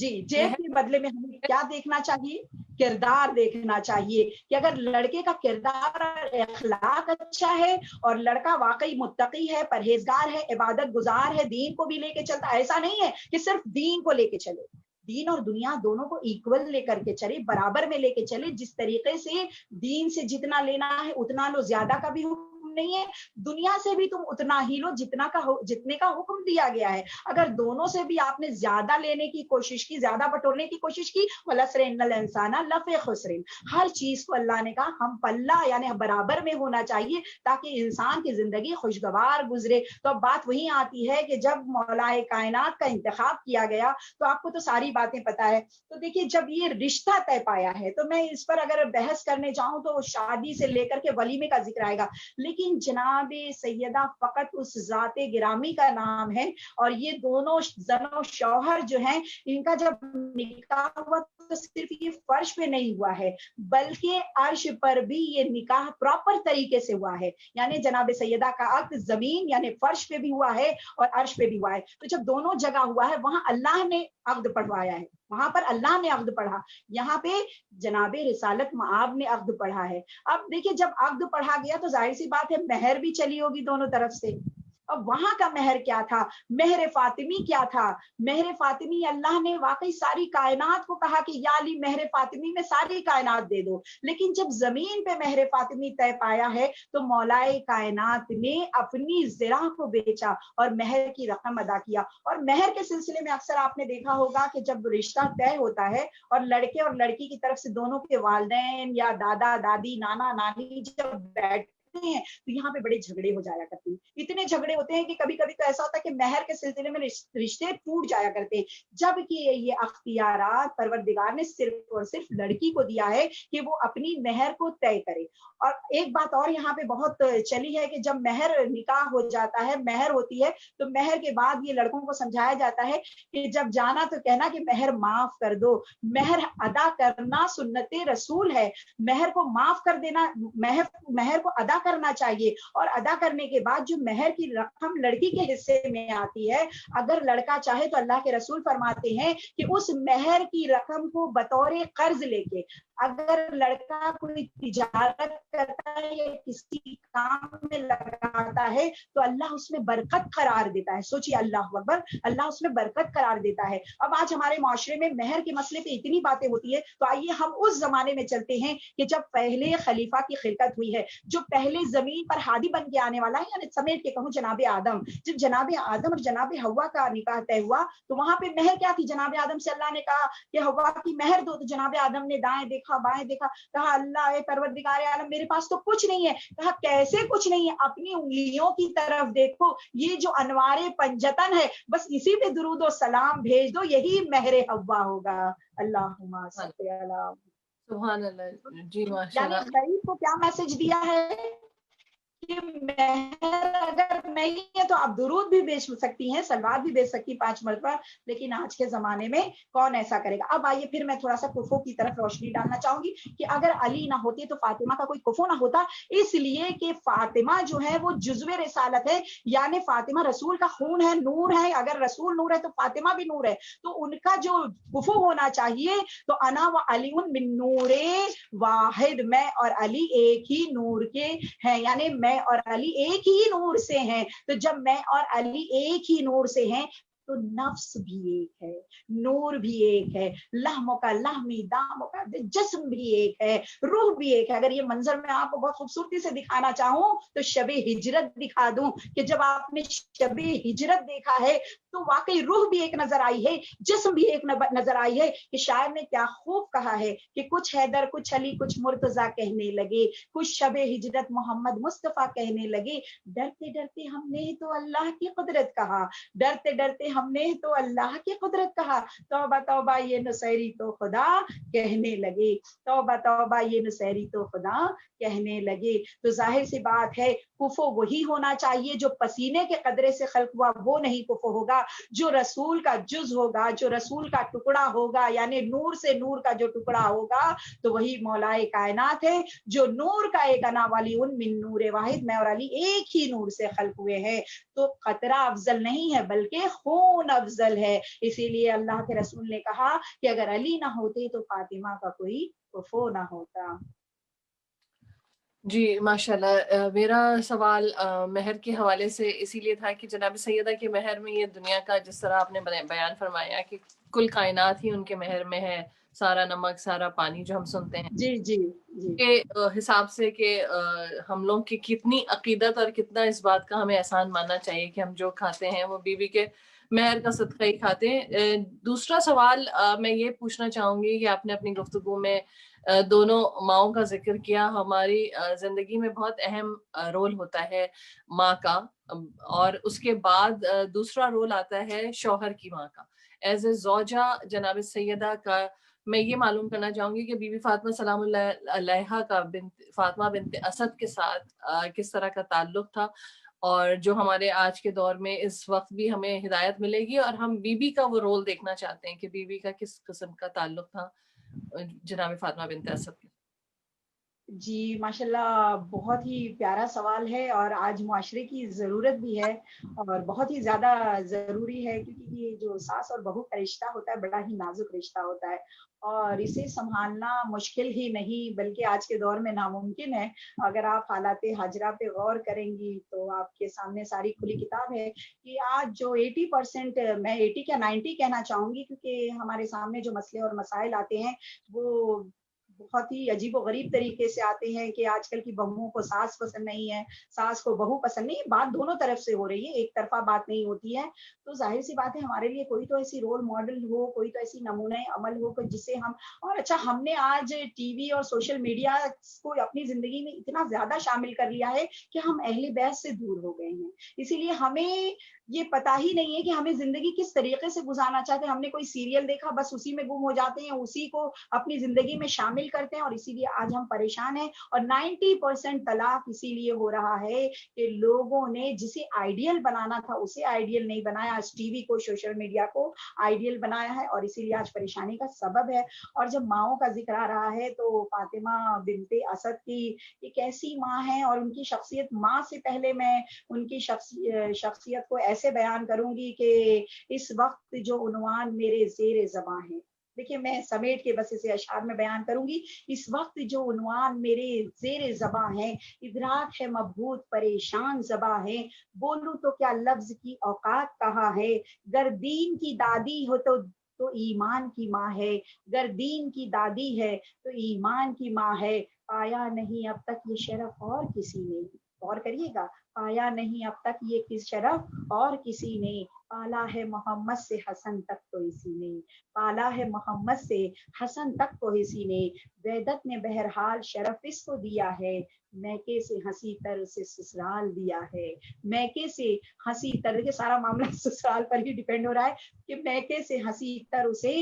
جیب کے بدلے میں ہمیں کیا دیکھنا چاہیے؟ کردار دیکھنا چاہیے کہ اگر لڑکے کا کردار اور اخلاق اچھا ہے اور لڑکا واقعی متقی ہے، پرہیزگار ہے، عبادت گزار ہے، دین کو بھی لے کے چلتا، ایسا نہیں ہے کہ صرف دین کو لے کے چلے، دین اور دنیا دونوں کو ایکول لے کر کے چلے، برابر میں لے کے چلے۔ جس طریقے سے دین سے جتنا لینا ہے اتنا لو، زیادہ کا بھی حکم نہیں ہے، دنیا سے بھی تم اتنا ہی لو جتنے کا حکم دیا گیا ہے۔ اگر دونوں سے بھی آپ نے زیادہ لینے کی کوشش کی، زیادہ بٹورنے کی کوشش کی، وَالْعَصْرِ إِنَّ الْإِنسَانَ لَفِي خُسْرٍ، ہر چیز کو اللہ نے کہا ہم پلہ یعنی برابر میں ہونا چاہیے تاکہ انسان کی زندگی خوشگوار گزرے۔ تو اب بات وہی آتی ہے کہ جب مولا کائنات کا انتخاب کیا گیا تو آپ کو تو ساری باتیں پتا ہے۔ تو دیکھیے جب یہ رشتہ طے پایا ہے تو میں اس پر اگر بحث کرنے جاؤں تو شادی سے لے کر کے ولیمے کا ذکر آئے گا، لیکن جناب سیدہ فقط اس ذات گرامی کا نام ہے، اور یہ دونوں زن و شوہر جو ہیں ان کا جب نکاح ہوا تو صرف یہ فرش پہ نہیں ہوا ہے بلکہ عرش پر بھی یہ نکاح پراپر طریقے سے ہوا ہے۔ یعنی جناب سیدہ کا عقد زمین یعنی فرش پہ بھی ہوا ہے اور عرش پہ بھی ہوا ہے۔ تو جب دونوں جگہ ہوا ہے وہاں اللہ نے عقد پڑھوایا ہے، وہاں پر اللہ نے عقد پڑھا، یہاں پہ جناب رسالت مآب نے عقد پڑھا ہے۔ اب دیکھیے جب عقد پڑھا گیا تو ظاہر سی بات ہے مہر بھی چلی ہوگی دونوں طرف سے۔ اب وہاں کا مہر کیا تھا؟ مہر فاطمی کیا تھا؟ مہر فاطمی اللہ نے واقعی ساری کائنات کو کہا کہ یا علی مہر فاطمی میں ساری کائنات دے دو، لیکن جب زمین پہ مہر فاطمی طے پایا ہے تو مولا کائنات نے اپنی زرہ کو بیچا اور مہر کی رقم ادا کیا۔ اور مہر کے سلسلے میں اکثر آپ نے دیکھا ہوگا کہ جب رشتہ طے ہوتا ہے اور لڑکے اور لڑکی کی طرف سے دونوں کے والدین یا دادا دادی نانا نانی جب بیٹھتے ہیں تو یہاں پہ بڑے جھگڑے ہو جایا کرتے ہیں، اتنے جھگڑے ہوتے ہیں کہ کبھی کبھی تو ایسا ہوتا ہے کہ مہر کے سلسلے میں رشتے ٹوٹ جایا کرتے ہیں، جبکہ یہ اختیارات پروردگار نے صرف اور صرف لڑکی کو دیا ہے کہ وہ اپنی مہر کو طے کرے۔ اور ایک بات اور یہاں پہ بہت چلی ہے کہ جب مہر نکاح ہو جاتا ہے، مہر ہوتی ہے تو مہر کے بعد یہ لڑکوں کو سمجھایا جاتا ہے کہ جب جانا تو کہنا کہ مہر معاف کر دو، مہر ادا کرنا سنت رسول ہے، مہر کو معاف کر دینا، مہر کو ادا کرنا چاہیے، اور ادا کرنے کے بعد جو مہر کی رقم لڑکی کے حصے میں آتی ہے اگر لڑکا چاہے تو اللہ کے رسول فرماتے ہیں کہ اس مہر کی رقم کو بطور قرض لے کے اگر لڑکا کوئی تجارت کرتا ہے یا کسی کام میں لگاتا ہے تو اللہ اس میں برکت قرار دیتا ہے۔ سوچیے اللہ اکبر، اللہ اس میں برکت قرار دیتا ہے۔ اب آج ہمارے معاشرے میں مہر کے مسئلے پہ اتنی باتیں ہوتی ہے تو آئیے ہم اس زمانے میں چلتے ہیں کہ جب پہلے خلیفہ کی خلقت ہوئی ہے، جو پہلے زمین پر ہادی بن کے آنے والا ہے، یعنی سمیٹ کے کہوں جناب آدم، جب جناب آدم اور جناب حوا کا نکاح طے ہوا تو وہاں پہ مہر کیا تھی؟ جناب آدم سے اللہ نے کہا کہ حوا کی مہر دو، تو جناب آدم نے دائیں دیکھا بائیں دیکھا، کہا اللہ پروردگار عالم میرے پاس تو کچھ نہیں ہے۔ کہا کیسے کچھ نہیں ہے؟ اپنی انگلیوں کی طرف دیکھو، یہ جو انوار پنجتن ہے بس اسی پہ درود و سلام بھیج دو، یہی مہر حوا ہوگا۔ اللہم صل علی سبحان اللہ جی ماشاء یعنی اللہ۔ غریب کو کیا میسج دیا ہے کہ مہر اگر نہیں ہے تو آپ درود بھی بیچ سکتی ہیں، سلوار بھی بیچ سکتی 5 مرتبہ، لیکن آج کے زمانے میں کون ایسا کرے گا؟ اب آئیے پھر میں تھوڑا سا کفو کی طرف روشنی ڈالنا چاہوں گی کہ اگر علی نہ ہوتے تو فاطمہ کا کوئی کفو نہ ہوتا، اس لیے کہ فاطمہ جو ہے وہ جزو رسالت ہے، یعنی فاطمہ رسول کا خون ہے، نور ہے، اگر رسول نور ہے تو فاطمہ بھی نور ہے، تو ان کا جو کفو ہونا چاہیے تو انا و علی من نور واحد، میں اور علی ایک ہی نور کے ہیں، یعنی میں میں اور علی ایک ہی نور سے ہیں، تو جب میں اور علی ایک ہی نور سے ہیں تو نفس بھی ایک ہے، نور بھی ایک ہے، لحموں کا لحمی، داموں کا جسم بھی ایک ہے، روح بھی ایک ہے۔ اگر یہ منظر میں آپ کو بہت خوبصورتی سے دکھانا چاہوں تو شب ہجرت دکھا دوں کہ جب آپ نے شب ہجرت دیکھا ہے تو واقعی روح بھی ایک نظر آئی ہے، جسم بھی ایک نظر آئی ہے کہ شاعر نے کیا خوب کہا ہے کہ کچھ حیدر، کچھ علی، کچھ مرتضیٰ کہنے لگے، کچھ شب ہجرت محمد مصطفیٰ کہنے لگے، ڈرتے ڈرتے ہم نے تو اللہ کی قدرت کہا، ڈرتے ڈرتے ہم نے تو اللہ کی قدرت کہا، توبہ توبہ یہ نصیری تو خدا کہنے لگے، توبہ توبہ یہ نصیری تو خدا کہنے لگے۔ تو ظاہر سی بات ہے کفو وہی ہونا چاہیے جو پسینے کے قدرے سے خلق ہوا، وہ نہیں کفو ہوگا، جو رسول کا جز ہوگا، جو رسول کا ٹکڑا ہوگا، یعنی نور سے نور کا جو ٹکڑا ہوگا تو وہی مولائے کائنات ہے، جو نور کا ایک انا والی ان من نور واحد، میں اور علی ایک ہی نور سے خلق ہوئے ہیں، تو قطرہ افضل نہیں ہے بلکہ خون افضل ہے۔ اسی لیے اللہ کے رسول نے کہا کہ اگر علی نہ ہوتے تو فاطمہ کا کوئی کفو نہ ہوتا۔ جی ماشاءاللہ، میرا سوال مہر کے حوالے سے اسی لیے تھا کہ جناب سیدہ کے مہر میں یہ دنیا کا جس طرح آپ نے بیان فرمایا کہ کل کائنات ہی ان کے مہر میں ہے، سارا نمک سارا پانی جو ہم سنتے ہیں جی جی جی کے حساب سے کہ ہم لوگ کی کتنی عقیدت اور کتنا اس بات کا ہمیں احسان ماننا چاہیے کہ ہم جو کھاتے ہیں وہ بیوی کے مہر کا صدقہ ہی کھاتے ہیں۔ دوسرا سوال میں یہ پوچھنا چاہوں گی کہ آپ نے اپنی گفتگو میں دونوں ماؤں کا ذکر کیا، ہماری زندگی میں بہت اہم رول ہوتا ہے ماں کا، اور اس کے بعد دوسرا رول آتا ہے شوہر کی ماں کا۔ ایز اے زوجہ جناب سیدہ کا میں یہ معلوم کرنا چاہوں گی کہ بی بی فاطمہ سلام اللہ علیہا کا فاطمہ بنت اسد کے ساتھ کس طرح کا تعلق تھا، اور جو ہمارے آج کے دور میں اس وقت بھی ہمیں ہدایت ملے گی، اور ہم بی بی کا وہ رول دیکھنا چاہتے ہیں کہ بی بی کا کس قسم کا تعلق تھا جناب فاطمہ بنت اسد کے۔ جی ماشاءاللہ، بہت ہی پیارا سوال ہے اور آج معاشرے کی ضرورت بھی ہے اور بہت ہی زیادہ ضروری ہے، کیونکہ یہ جو ساس اور بہو کا رشتہ ہوتا ہے بڑا ہی نازک رشتہ ہوتا ہے اور اسے سنبھالنا مشکل ہی نہیں بلکہ آج کے دور میں ناممکن ہے۔ اگر آپ حالات حاجرہ پہ غور کریں گی تو آپ کے سامنے ساری کھلی کتاب ہے کہ آج جو 80%، میں 80 کیا 90 کہنا چاہوں گی، کیونکہ ہمارے سامنے جو مسئلے اور مسائل آتے ہیں وہ بہت ہی عجیب و غریب طریقے سے آتے ہیں کہ آج کل کی بہوؤں کو ساس پسند نہیں ہے، ساس کو بہو پسند نہیں، بات دونوں طرف سے ہو رہی ہے، ایک طرفہ بات نہیں ہوتی ہے۔ تو ظاہر سی بات ہے ہمارے لیے کوئی تو ایسی رول ماڈل ہو، کوئی تو ایسی نمونہ عمل ہو کہ جسے ہم، اور اچھا ہم نے آج ٹی وی اور سوشل میڈیا کو اپنی زندگی میں اتنا زیادہ شامل کر لیا ہے کہ ہم اہل بیت سے دور ہو گئے ہیں، اسی لیے ہمیں یہ پتا ہی نہیں ہے کہ ہمیں زندگی کس طریقے سے گزارنا چاہتے ہیں۔ ہم نے کوئی سیریل دیکھا بس اسی میں گم ہو جاتے ہیں، اسی کو اپنی زندگی میں شامل کرتے ہیں اور اسی لیے آج ہم پریشان ہیں، اور 90% طلاق اسی لیے ہو رہا ہے کہ لوگوں نے جسے آئیڈیل بنانا تھا اسے آئیڈیل نہیں بنایا، آج ٹی وی کو، سوشل میڈیا کو آئیڈیل بنایا ہے اور اسی لیے آج پریشانی کا سبب ہے۔ اور جب ماؤں کا ذکر آ رہا ہے تو فاطمہ بنت اسد کی ایک ایسی ماں ہے اور ان کی شخصیت، ماں سے پہلے میں ان کی شخصیت کو ایسے بیان کروں گی کہ اس وقت جو عنوان میرے زیر زباں ہے، دیکھیے میں سمیٹ کے بس اسے اشعار میں بیان کروں گی، اس وقت جو عنوان میرے زیر زباں ہے، ادراک ہے مبہوت پریشان زباں ہے، بولوں تو کیا لفظ کی اوقات کہاں ہے، گر دین کی دادی ہو تو ایمان کی ماں ہے، گر دین کی دادی ہے تو ایمان کی ماں ہے، پایا نہیں اب تک یہ شرف اور کسی نے، غور کریے گا، پایا نہیں اب تک یہ کس شرف اور کسی نے، پالا ہے محمد سے حسن تک تو اسی نے، پالا ہے محمد سے حسن تک تو اسی نے، ویدت نے بہرحال شرف اس کو دیا ہے، میکے سے ہنسی تر اسے سسرال دیا ہے، میکے سے ہنسی تر، یہ سارا معاملہ سسرال پر ہی ڈیپینڈ ہو رہا ہے کہ میکے سے ہنسی تر اسے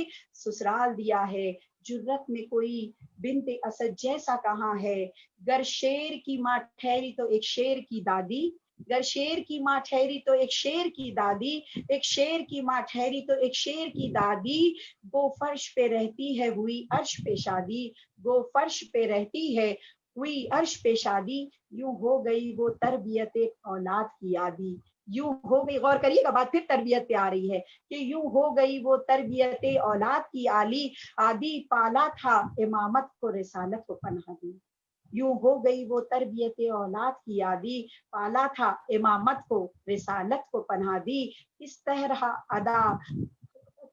سسرال دیا ہے، جرت میں کوئی بنت اسد جیسا کہاں ہے، گر شیر کی ماں ٹھہری تو ایک شیر کی دادی، گر شیر کی ماں ٹھہری تو ایک شیر کی دادی، ایک شیر کی ماں ٹھہری تو ایک شیر کی دادی، وہ فرش پہ رہتی ہے ہوئی عرش پہ شادی، وہ فرش پہ رہتی ہے ہوئی عرش پہ شادی، یوں ہو گئی وہ تربیت اولاد کی عادی، یوں ہو گئی، غور کریے گا بات پھر تربیت پہ آ رہی ہے کہ یوں ہو گئی وہ تربیت اولاد کی عادی، پالا تھا امامت کو رسالت کو پناہ دی، यूं हो गई वो तरबियत औलाद की यादी, पाला था इमामत को रिसालत को पनाह दी, किस तरह अदा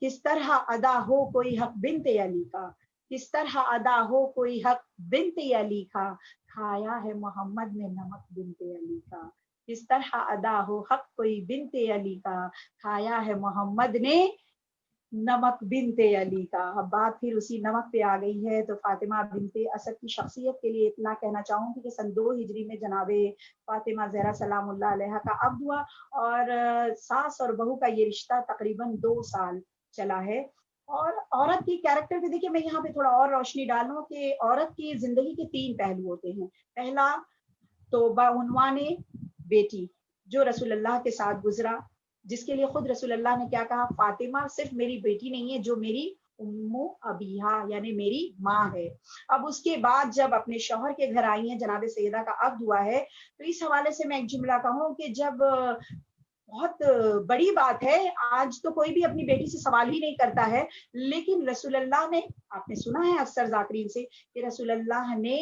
किस तरह अदा हो कोई हक बिनते अली का, किस तरह अदा हो कोई हक बिनते अली का, खाया है मोहम्मद ने नमक बिनते अली का, किस तरह अदा हो हक कोई बिनते अली का, खाया है मोहम्मद ने नमक बिनते अली का। अब बात फिर उसी नमक पे आ गई है, तो फातिमा बिनते असद की शख्सियत के लिए इतना कहना चाहूंगी कि सन 2 हिजरी में जनाबे फातिमा जहरा सलामुल्लाह अलैहा का अब्द हुआ, और सास और बहू का ये रिश्ता तकरीबन 2 साल चला है। और औरत की कैरेक्टर पे देखिए, मैं यहाँ पे थोड़ा और रोशनी डालूं कि औरत की जिंदगी के 3 पहलू होते हैं। पहला तो बाउनवाने बेटी, जो रसूलुल्लाह के साथ गुजरा, जिसके लिए खुद रसूलुल्लाह ने क्या कहा, फातिमा सिर्फ मेरी बेटी नहीं है, जो मेरी उम्मु अबीहा यानी मेरी माँ है। अब उसके बाद जब अपने शौहर के घर आई हैं, जनाब सैयदा का अब्द हुआ है, तो इस हवाले से मैं एक जुमला कहूँ कि जब बहुत बड़ी बात है, आज तो कोई भी अपनी बेटी से सवाल ही नहीं करता है, लेकिन रसूलुल्लाह ने, आपने सुना है अक्सर जाकरीन से कि रसूलुल्लाह ने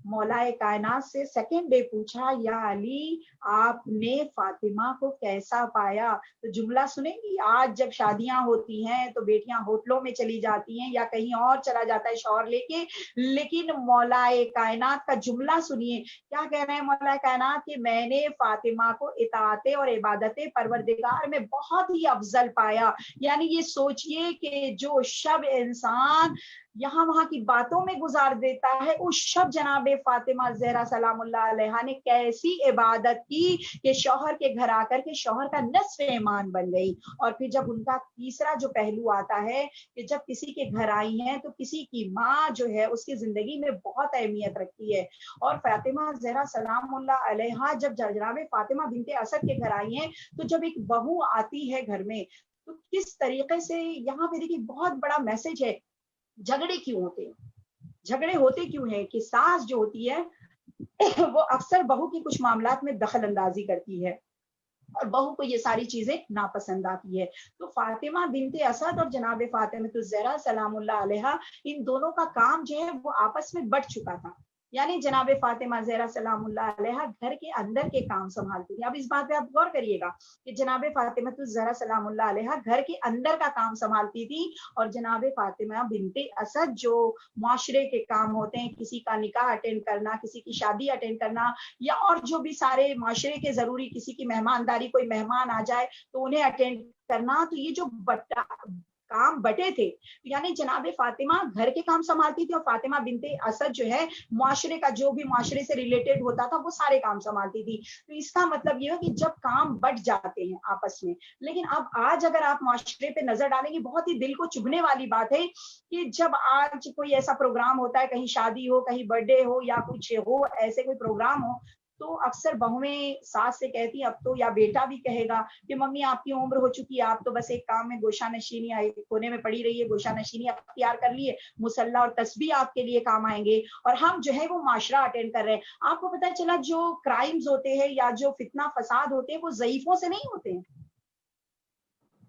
मौलाए कायनात से सेकंड डे पूछा, या अली आपने फातिमा को कैसा पाया। तो जुमला सुनेंगी, आज जब शादियां होती हैं तो बेटियां होटलों में चली जाती हैं या कहीं और चला जाता है शौहर लेके, लेकिन मौलाए कायनात का जुमला सुनिए, क्या कह रहे हैं मौलाए कायनात कि मैंने फातिमा को इताअते और इबादत परवरदिगार में बहुत ही अफजल पाया। यानी ये सोचिए कि जो शब इंसान यहाँ वहां की बातों में गुजार देता है, उस शब जनाबे फातिमा जहरा सलामुल्लाह अलैहा ने कैसी इबादत की कि शौहर के घर आकर के शौहर का नस्फ़ ईमान बन गई। और फिर जब उनका तीसरा जो पहलू आता है कि जब किसी के घर आई हैं तो किसी की माँ जो है उसकी जिंदगी में बहुत अहमियत रखती है। और फातिमा जहरा सलामुल्लाह अलैहा जब जनाबे फातिमा बिनते असद के घर आई हैं, तो जब एक बहू आती है घर में, तो किस तरीके से, यहाँ पे देखिए बहुत बड़ा मैसेज है, झगड़े क्यों होते हैं, झगड़े होते क्यों हैं कि सास जो होती है वो अक्सर बहू की कुछ मामलात में दखल अंदाजी करती है और बहू को ये सारी चीजें नापसंद आती है। तो फातिमा बिनते असद और जनाब फातिमा ज़हरा सलामुल्लाह अलैहा, इन दोनों का काम जो है वो आपस में बट चुका था। यानी जनाब फातिमा ज़हरा सलामुल्लाह अलैहा घर के अंदर के काम संभालती थी। अब इस बात पे आप गौर करिएगा कि जनाब फातिमा ज़हरा सलामुल्लाह अलैहा घर के अंदर का काम संभालती थी, और जनाब फातिमा बिनते असद जो माशरे के काम होते हैं, किसी का निकाह अटेंड करना, किसी की शादी अटेंड करना, या और जो भी सारे माशरे के जरूरी, किसी की मेहमानदारी, कोई मेहमान आ जाए तो उन्हें अटेंड करना, तो ये जो काम बटे थे, यानी जनाब फातिमा घर के काम संभालती थी और फातिमा बिनते असद जो है मुआशरे का, जो भी मुआशरे से रिलेटेड होता था वो सारे काम संभालती थी। तो इसका मतलब ये है कि जब काम बट जाते हैं आपस में, लेकिन अब आज अगर आप मुआशरे पे नजर डालेंगे, बहुत ही दिल को चुभने वाली बात है कि जब आज कोई ऐसा प्रोग्राम होता है, कहीं शादी हो, कहीं बर्थडे हो या कुछ हो, ऐसे कोई प्रोग्राम हो, तो अक्सर बहुएं सास से कहती हैं, अब तो, या बेटा भी कहेगा कि मम्मी आपकी उम्र हो चुकी है, आप तो बस एक काम में गोशा नशीनी कोने में पड़ी रही है, गोशा नशीनी अख्तियार कर लिए, मुसल्ला और तस्बीह आपके लिए काम आएंगे, और हम जो है वो माशरा अटेंड कर रहे हैं। आपको पता चला जो क्राइम्स होते हैं या जो फितना फसाद होते हैं वो ज़ईफों से नहीं होते हैं।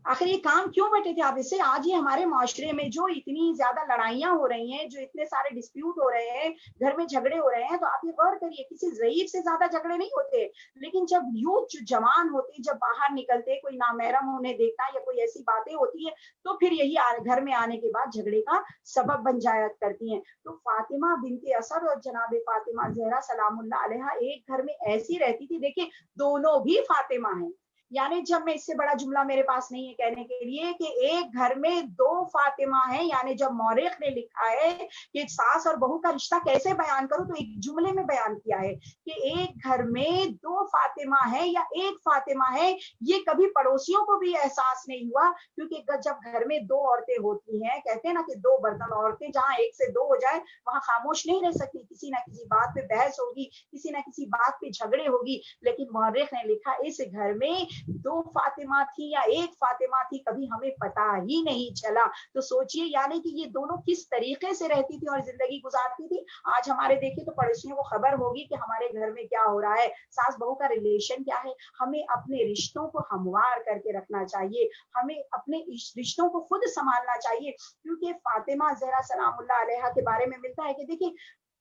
आखिर ये काम क्यों बटे थे आप इससे? आज ये हमारे माशरे में जो इतनी ज्यादा लड़ाइयां हो रही हैं, जो इतने सारे डिस्प्यूट हो रहे हैं, घर में झगड़े हो रहे हैं, तो आप ये गौर करिए, किसी ज़ईफ से ज्यादा झगड़े नहीं होते, लेकिन जब यूथ जो जवान होते, जब बाहर निकलते, कोई नामहरम उन्हें देखता या कोई ऐसी बातें होती है, तो फिर यही घर में आने के बाद झगड़े का सबब बन जाया करती हैं। तो फातिमा बिनते असद और जनाब फातिमा ज़हरा सलामुल्लाह अलैहा एक घर में ऐसी रहती थी। देखिए, दोनों भी फातिमा हैं, यानी जब मैं, इससे बड़ा जुमला मेरे पास नहीं है कहने के लिए कि एक घर में 2 फातिमा है, यानी जब मौरिख ने लिखा है कि सास और बहू का रिश्ता कैसे बयान करूं, तो एक जुमले में बयान किया है कि एक घर में 2 फातिमा है या एक फातिमा है। ये कभी पड़ोसियों को भी एहसास नहीं हुआ, क्योंकि जब घर में 2 औरतें होती हैं, कहते हैं ना कि 2 बर्तन औरतें, जहां एक से 2 हो जाए वहां खामोश नहीं रह सकती, किसी ना किसी बात पे बहस होगी, किसी ना किसी बात पे झगड़े होगी। लेकिन मौरिख ने लिखा इस घर में 2 फातिमा थी या एक फातिमा थी, कभी हमें पता ही नहीं चला। तो सोचिए, यानी कि ये दोनों किस तरीके से रहती थी और जिंदगी गुजारती थी। आज हमारे देखिए तो पड़ोसियों को खबर होगी कि हमारे घर में क्या हो रहा है, सास बहू का रिलेशन क्या है। हमें अपने रिश्तों को हमवार करके रखना चाहिए, हमें अपने रिश्तों को खुद संभालना चाहिए, क्योंकि फातिमा ज़हरा सलामुल्लाह अलैहा के बारे में मिलता है कि देखिए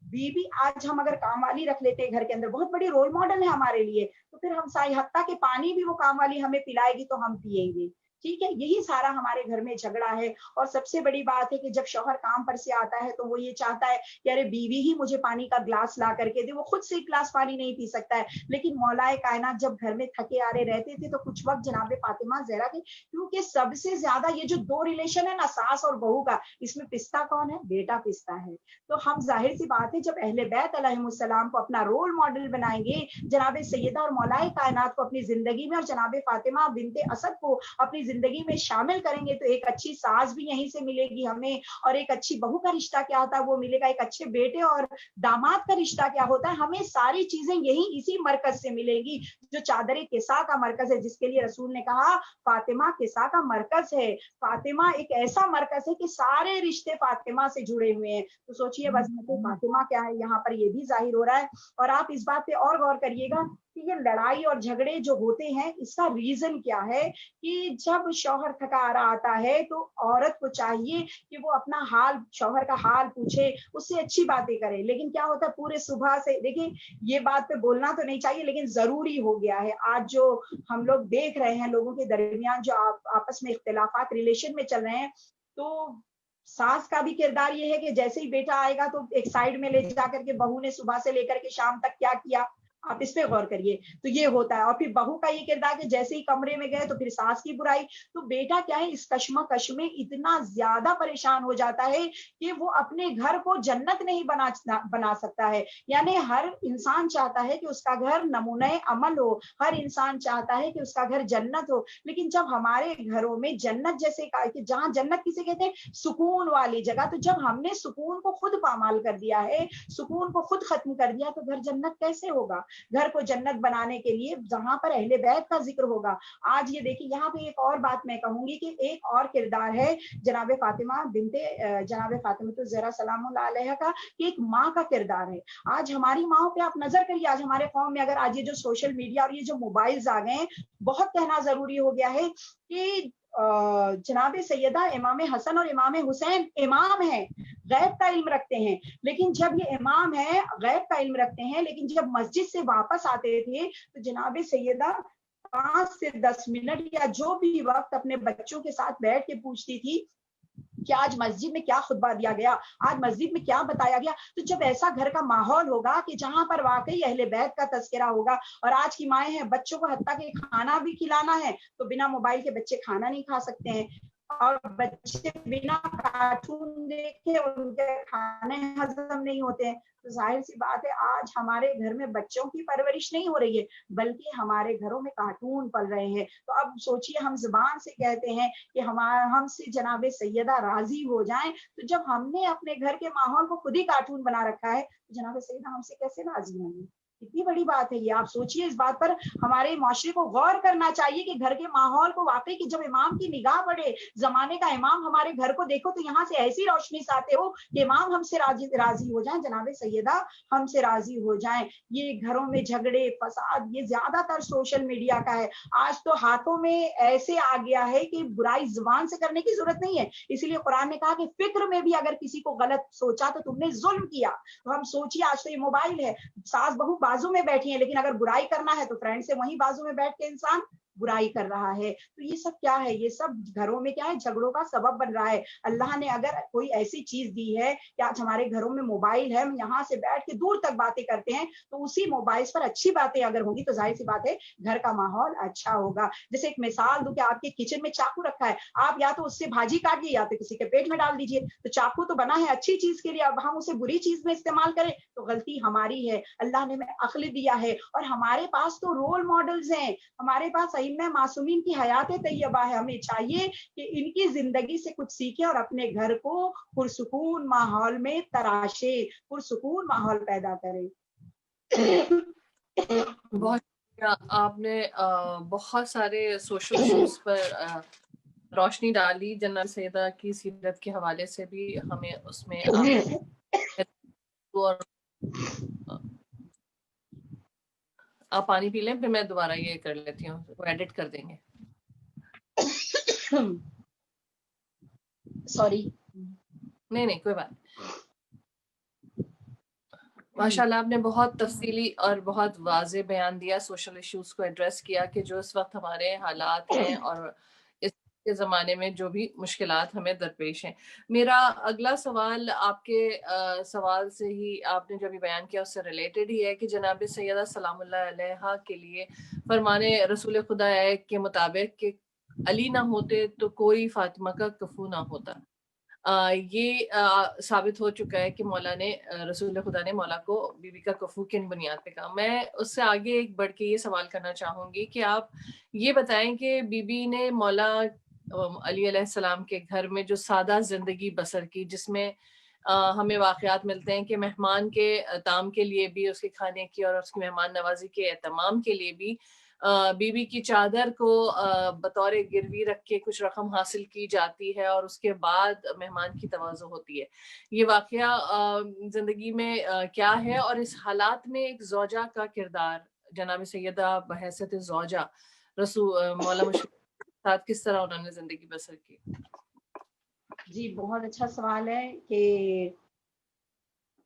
बीवी आज हम अगर काम वाली रख लेते हैं घर के अंदर, बहुत बड़ी रोल मॉडल है हमारे लिए, तो फिर हम साई हत्ता के पानी भी वो काम वाली हमें पिलाएगी तो हम पिएंगे। ठीक है, यही सारा हमारे घर में झगड़ा है। और सबसे बड़ी बात है कि जब शौहर काम पर से आता है तो वो ये चाहता है कि अरे बीवी ही मुझे पानी का ग्लास ला करके दे, वो खुद से एक ग्लास पानी नहीं पी सकता है। लेकिन मौलाए कायनात जब घर में थके आ रहे रहते थे तो कुछ वक्त जनाब फातिमा जहरा के, क्योंकि सबसे ज्यादा ये जो दो रिलेशन है ना सास और बहू का, इसमें पिसता कौन है? बेटा पिसता है। तो हम जाहिर सी बात है जब अहले बैत अलैहिमुस्सलाम को अपना रोल मॉडल बनाएंगे, जनाब सैयदा और मौलाए कायनात को अपनी जिंदगी में और जनाब फातिमा बिनते असद को अपनी जिंदगी में शामिल करेंगे, तो एक अच्छी सास भी यहीं से मिलेगी हमें, और एक अच्छी बहू का रिश्ता क्या होता है वो मिलेगा, एक अच्छे बेटे और दामाद का रिश्ता क्या होता है, हमें सारी चीजें यही इसी मरकज से मिलेगी, जो चादर किसा का मरकज है, जिसके लिए रसूल ने कहा फातिमा किसा का मरकज है। फातिमा एक ऐसा मरकज है कि सारे रिश्ते फातिमा से जुड़े हुए हैं। तो सोचिए वज़्न फातिमा क्या है, यहाँ पर ये भी जाहिर हो रहा है। और आप इस बात पे और गौर करिएगा कि ये लड़ाई और झगड़े जो होते हैं, इसका रीजन क्या है कि जब शौहर थका आ रहा आता है तो औरत को चाहिए कि वो अपना हाल, शौहर का हाल पूछे, उससे अच्छी बातें करे। लेकिन क्या होता है पूरे सुबह से, देखिए ये बात पे बोलना तो नहीं चाहिए लेकिन जरूरी हो गया है। आज जो हम लोग देख रहे हैं लोगों के दरमियान जो आपस में इख्तिलाफात रिलेशन में चल रहे हैं, तो सास का भी किरदार ये है कि जैसे ही बेटा आएगा तो एक साइड में ले जाकर के बहू ने सुबह से लेकर के शाम तक क्या किया, आप इस पे गौर करिए। तो ये होता है। और फिर बहू का ये किरदार कि जैसे ही कमरे में गए तो फिर सास की बुराई। तो बेटा क्या है इस कश्मकश में इतना ज्यादा परेशान हो जाता है कि वो अपने घर को जन्नत नहीं बना सकता है। यानी हर इंसान चाहता है कि उसका घर नमूने अमल हो, हर इंसान चाहता है कि उसका घर जन्नत हो। लेकिन जब हमारे घरों में जन्नत जैसे कि जहां जन्नत किसे कहते हैं, सुकून वाली जगह, तो जब हमने सुकून को खुद पामाल कर दिया है, सुकून को खुद खत्म कर दिया, तो घर जन्नत कैसे होगा? घर को जन्नत बनाने के लिए जहां पर अहले बैत का जिक्र होगा। आज ये देखिए यहाँ पे एक और बात मैं कहूंगी कि एक और किरदार है जनाब फातिमा बिनते जनाब फातिमा तो जहरा सलामुल्लाह अलैहा का, कि एक माँ का किरदार है। आज हमारी माओ पे आप नजर करिए, आज हमारे कौम में अगर आज ये जो सोशल मीडिया और ये जो मोबाइल्स आ गए हैं, बहुत कहना जरूरी हो गया है कि जनाब सैयदा इमाम हसन और इमाम हुसैन इमाम है, गैब का इल्म रखते हैं। लेकिन जब ये इमाम है, गैब का इल्म रखते हैं, लेकिन जब मस्जिद से वापस आते थे तो जनाब सैयदा 5 से 10 मिनट या जो भी वक्त अपने बच्चों के साथ बैठ के पूछती थी कि आज मस्जिद में क्या खुतबा दिया गया, आज मस्जिद में क्या बताया गया। तो जब ऐसा घर का माहौल होगा कि जहां पर वाकई अहले बैत का तस्करा होगा, और आज की माएँ हैं बच्चों को हत्ता के खाना भी खिलाना है तो बिना मोबाइल के बच्चे खाना नहीं खा सकते हैं, और बच्चे बिना कार्टून देखे उनके खाने हजम नहीं होते हैं। तो जाहिर सी बात है आज हमारे घर में बच्चों की परवरिश नहीं हो रही है, बल्कि हमारे घरों में कार्टून पल रहे हैं। तो अब सोचिए हम जुबान से कहते हैं कि हमारा हमसे जनाब सैयदा राजी हो जाएं, तो जब हमने अपने घर के माहौल को खुद ही कार्टून बना रखा है तो जनाब सैयदा हमसे कैसे राजी होंगे? कितनी बड़ी बात है ये। आप सोचिए इस बात पर हमारे माशरे को गौर करना चाहिए कि घर के माहौल को वाकई कि जब इमाम की निगाह पड़े, जमाने का इमाम हमारे घर को देखो तो यहाँ से ऐसी रोशनी से आते हो कि इमाम हमसे राजी हो जाए, जनाब सैयदा हमसे राजी हो जाए। ये घरों में झगड़े फसाद ये ज्यादातर सोशल मीडिया का है। आज तो हाथों में ऐसे आ गया है कि बुराई जुबान से करने की जरूरत नहीं है। इसीलिए कुरान ने कहा कि फिक्र में भी अगर किसी को गलत सोचा तो तुमने जुल्म किया। तो हम सोचिए आज तो ये मोबाइल है, सास बहू बाजू में बैठी है, लेकिन अगर बुराई करना है तो फ्रेंड से वहीं बाजू में बैठ के इंसान बुराई कर रहा है। तो ये सब क्या है? ये सब घरों में क्या है, झगड़ों का सबब बन रहा है। अल्लाह ने अगर कोई ऐसी चीज दी है कि आज हमारे घरों में मोबाइल है, हम यहाँ से बैठ के दूर तक बातें करते हैं, तो उसी मोबाइल पर अच्छी बातें अगर होगी तो जाहिर सी बात है घर का माहौल अच्छा होगा। जैसे एक मिसाल दूं कि आपके किचन में चाकू रखा है, आप या तो उससे भाजी काटिए या तो किसी के पेट में डाल दीजिए। तो चाकू तो बना है अच्छी चीज के लिए, अब हम उसे बुरी चीज में इस्तेमाल करें तो गलती हमारी है। अल्लाह ने हमें अक्ल दिया है और हमारे पास तो रोल मॉडल्स हैं, हमारे पास अइम्मा मासूमीन की हयात तैयबा है। हमें चाहिए कि इनकी जिंदगी से कुछ सीखें और अपने घर को पुरसुकून माहौल में तराशे, पुरसुकून माहौल पैदा करें। बहुत शुक्रिया। आपने बहुत सारे सोशल इश्यूज पर रोशनी डाली। जन्नत सैयदा की सीरत के हवाले से भी हमें उसमें और आप पानी पी लें, फिर मैं दोबारा ये कर लेती हूँ, वो एडिट कर देंगे। सॉरी, नहीं कोई बात। माशाल्लाह आपने बहुत तफसीली और बहुत वाज़ेह बयान दिया, सोशल इश्यूज़ को एड्रेस किया कि जो इस वक्त हमारे हालात हैं और इस के ज़माने में जो भी मुश्किलात हमें दरपेश हैं। मेरा अगला सवाल आपके सवाल से ही आपने जो अभी बयान किया उससे रिलेटेड ही है कि जनाब सैयदा सलामुल्लाह अलैहा के लिए फरमाने रसूल खुदा है के मुताबिक कि अली ना होते तो कोई फातिमा का कफू ना होता। ये साबित हो चुका है कि मौला ने रसूल खुदा ने मौला को बीबी का कफू किन बुनियाद पे कहा। मैं उससे आगे एक बढ़ के ये सवाल करना चाहूँगी कि आप ये बताएँ कि बीबी ने मौला अली अलैहिस्सलाम के घर में जो सादा ज़िंदगी बसर की, जिसमें हमें वाक़यात मिलते हैं कि मेहमान के ताम के लिए भी, उसके खाने की और उसकी मेहमान नवाज़ी के एहतमाम के लिए भी बीबी की चादर को बतौर गिरवी रख के कुछ रकम हासिल की जाती है और उसके बाद मेहमान की तवाज़ो होती है। ये वाक़या ज़िंदगी में क्या है और इस हालात में एक ज़ौजा का किरदार जनाब सैयदा बहैसियत ज़ौजा मौला मुशर्रफ के साथ किस तरह उन्होंने ज़िंदगी बसर की? जी, बहुत अच्छा सवाल है कि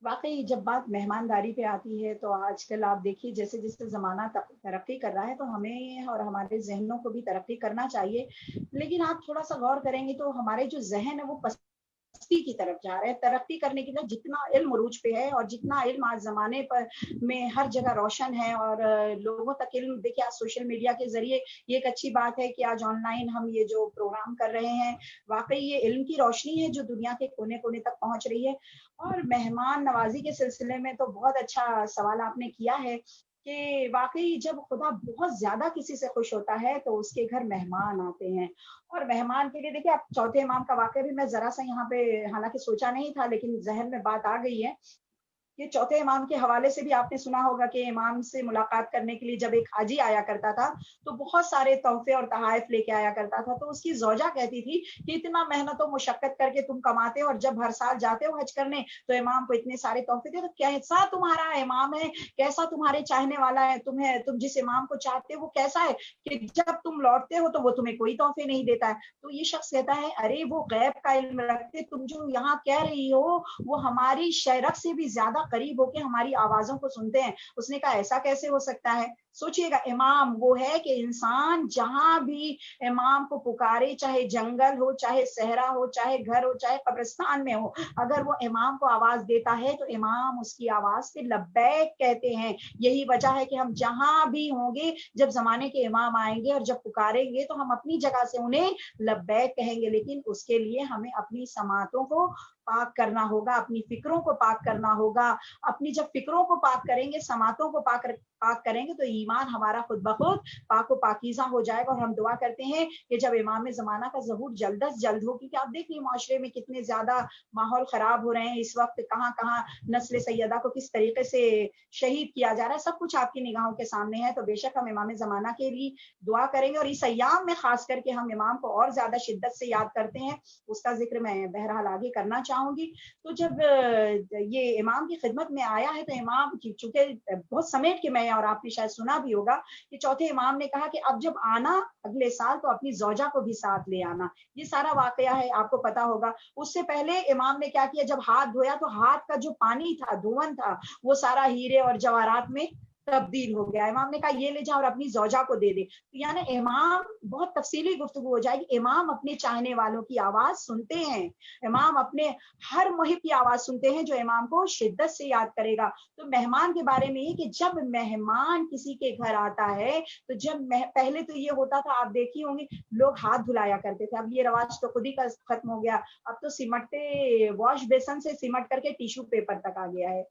वाक़ई जब बात मेहमानदारी पे आती है, तो आजकल आप देखिए जैसे-जैसे ज़माना तरक्की कर रहा है, तो हमें और हमारे ज़हनों को भी तरक्की करना चाहिए। लेकिन आप थोड़ा-सा गौर करेंगे तो हमारे जो ज़हन है वो पस्ती की तरफ जा रहा है। तरक्की करने के लिए जितना इल्म उरूज पे है और जितना इल्म आज ज़माने पर में हर जगह रोशन है और लोगों तक इल्म देखिए आज सोशल मीडिया के ज़रिए ये एक अच्छी बात है कि आज ऑनलाइन हम ये जो प्रोग्राम कर रहे हैं, वाक़ई ये इल्म की रोशनी है जो दुनिया के कोने-कोने तक पहुँच रही है। और मेहमान नवाज़ी के सिलसिले में तो बहुत अच्छा सवाल आपने किया है कि वाक़ई जब खुदा बहुत ज़्यादा किसी से खुश होता है, तो उसके घर मेहमान आते हैं। और मेहमान के लिए देखिए अब चौथे इमाम का वाक़या भी मैं ज़रा-सा यहाँ पे हालाँकि सोचा नहीं था, लेकिन ज़हन में बात आ गई है। ये चौथे इमाम के हवाले से भी आपने सुना होगा कि इमाम से मुलाकात करने के लिए जब एक हाजी आया करता था, तो बहुत सारे तोहफ़े और तोहाइफ लेके आया करता था। तो उसकी ज़ौजा कहती थी कि इतना मेहनत और मुशक्कत करके तुम कमाते हो और जब हर साल जाते हो हज करने, तो इमाम को इतने सारे तोहफ़े दे, तो कैसा तुम्हारा इमाम है, कैसा तुम्हारे चाहने वाला है, तुम जिस इमाम को चाहते हो वो कैसा है कि जब तुम लौटते हो तो वो तुम्हें कोई तोहफ़े नहीं देता है। तो ये शख्स कहता है, अरे वो गैब का इल्म रखते, तुम जो यहाँ कह रही हो, वो हमारी शरक से भी ज़्यादा करीब होके हमारी आवाज़ों को सुनते हैं। उसने कहा ऐसा कैसे हो सकता है? सोचिएगा इमाम वो है कि इंसान जहाँ भी इमाम को पुकारे, चाहे जंगल हो, चाहे सहरा हो, चाहे घर हो, चाहे कब्रिस्तान में हो, अगर वो इमाम को आवाज़ देता है तो इमाम उसकी आवाज़ पे लब्बैक कहते हैं। यही वजह है कि हम जहाँ भी होंगे, जब ज़माने के इमाम आएँगे और जब पुकारेंगे तो हम अपनी जगह से उन्हें लब्बैक कहेंगे, लेकिन उसके लिए हमें अपनी समातों को पाक करना होगा, अपनी फ़िक्रों को पाक करना होगा। अपनी जब फ़िक्रों को पाक करेंगे, समातों को पाक करेंगे तो ईमान हमारा खुद ब खुद पाक व पाकीज़ा हो जाएगा। और हम दुआ करते हैं कि जब इमाम ज़माना का ज़हूर जल्द अज़ जल्द हो, क्योंकि आप देखिए माशरे में कितने ज़्यादा माहौल ख़राब हो रहे हैं इस वक़्त, कहाँ-कहाँ नस्ल सैयदा को किस तरीके से शहीद किया जा रहा है, सब कुछ आपकी निगाहों के सामने है। तो बेशक हम इमाम ज़माना के लिए दुआ करेंगे और इस अय्याम में ख़ास करके हम इमाम को और ज़्यादा शिद्दत से याद करते हैं। उसका ज़िक्र मैं बहरहाल आगे करना चाहूँगी। तो जब ये इमाम की खिदमत में आया है तो इमाम चूँकि बहुत समेट के मैं और आपने शायद सुना भी होगा कि चौथे इमाम ने कहा कि अब जब आना अगले साल तो अपनी ज़ौजा को भी साथ ले आना। ये सारा वाक़या है आपको पता होगा। उससे पहले इमाम ने क्या किया, जब हाथ धोया तो हाथ का जो पानी था, धुवन था, वो सारा हीरे और जवाहरात में तब्दील हो गया। इमाम ने कहा ये ले जा और अपनी ज़ौजा को दे दे। तो यानी इमाम बहुत तफ़सीली गुफ्तगू हो जाएगी। इमाम अपने चाहने वालों की आवाज़ सुनते हैं। इमाम अपने हर मुहिब की आवाज़ सुनते हैं जो इमाम को शिद्दत से याद करेगा। तो मेहमान के बारे में ये कि जब मेहमान किसी के घर आता है, तो पहले तो ये होता था, आप देखी होंगी, लोग हाथ धुलाया करते थे। अब ये रवाज तो खुद ही का खत्म हो गया। अब तो सिमटते वॉश बेसन से सिमट करके टिश्यू पेपर तक आ गया है।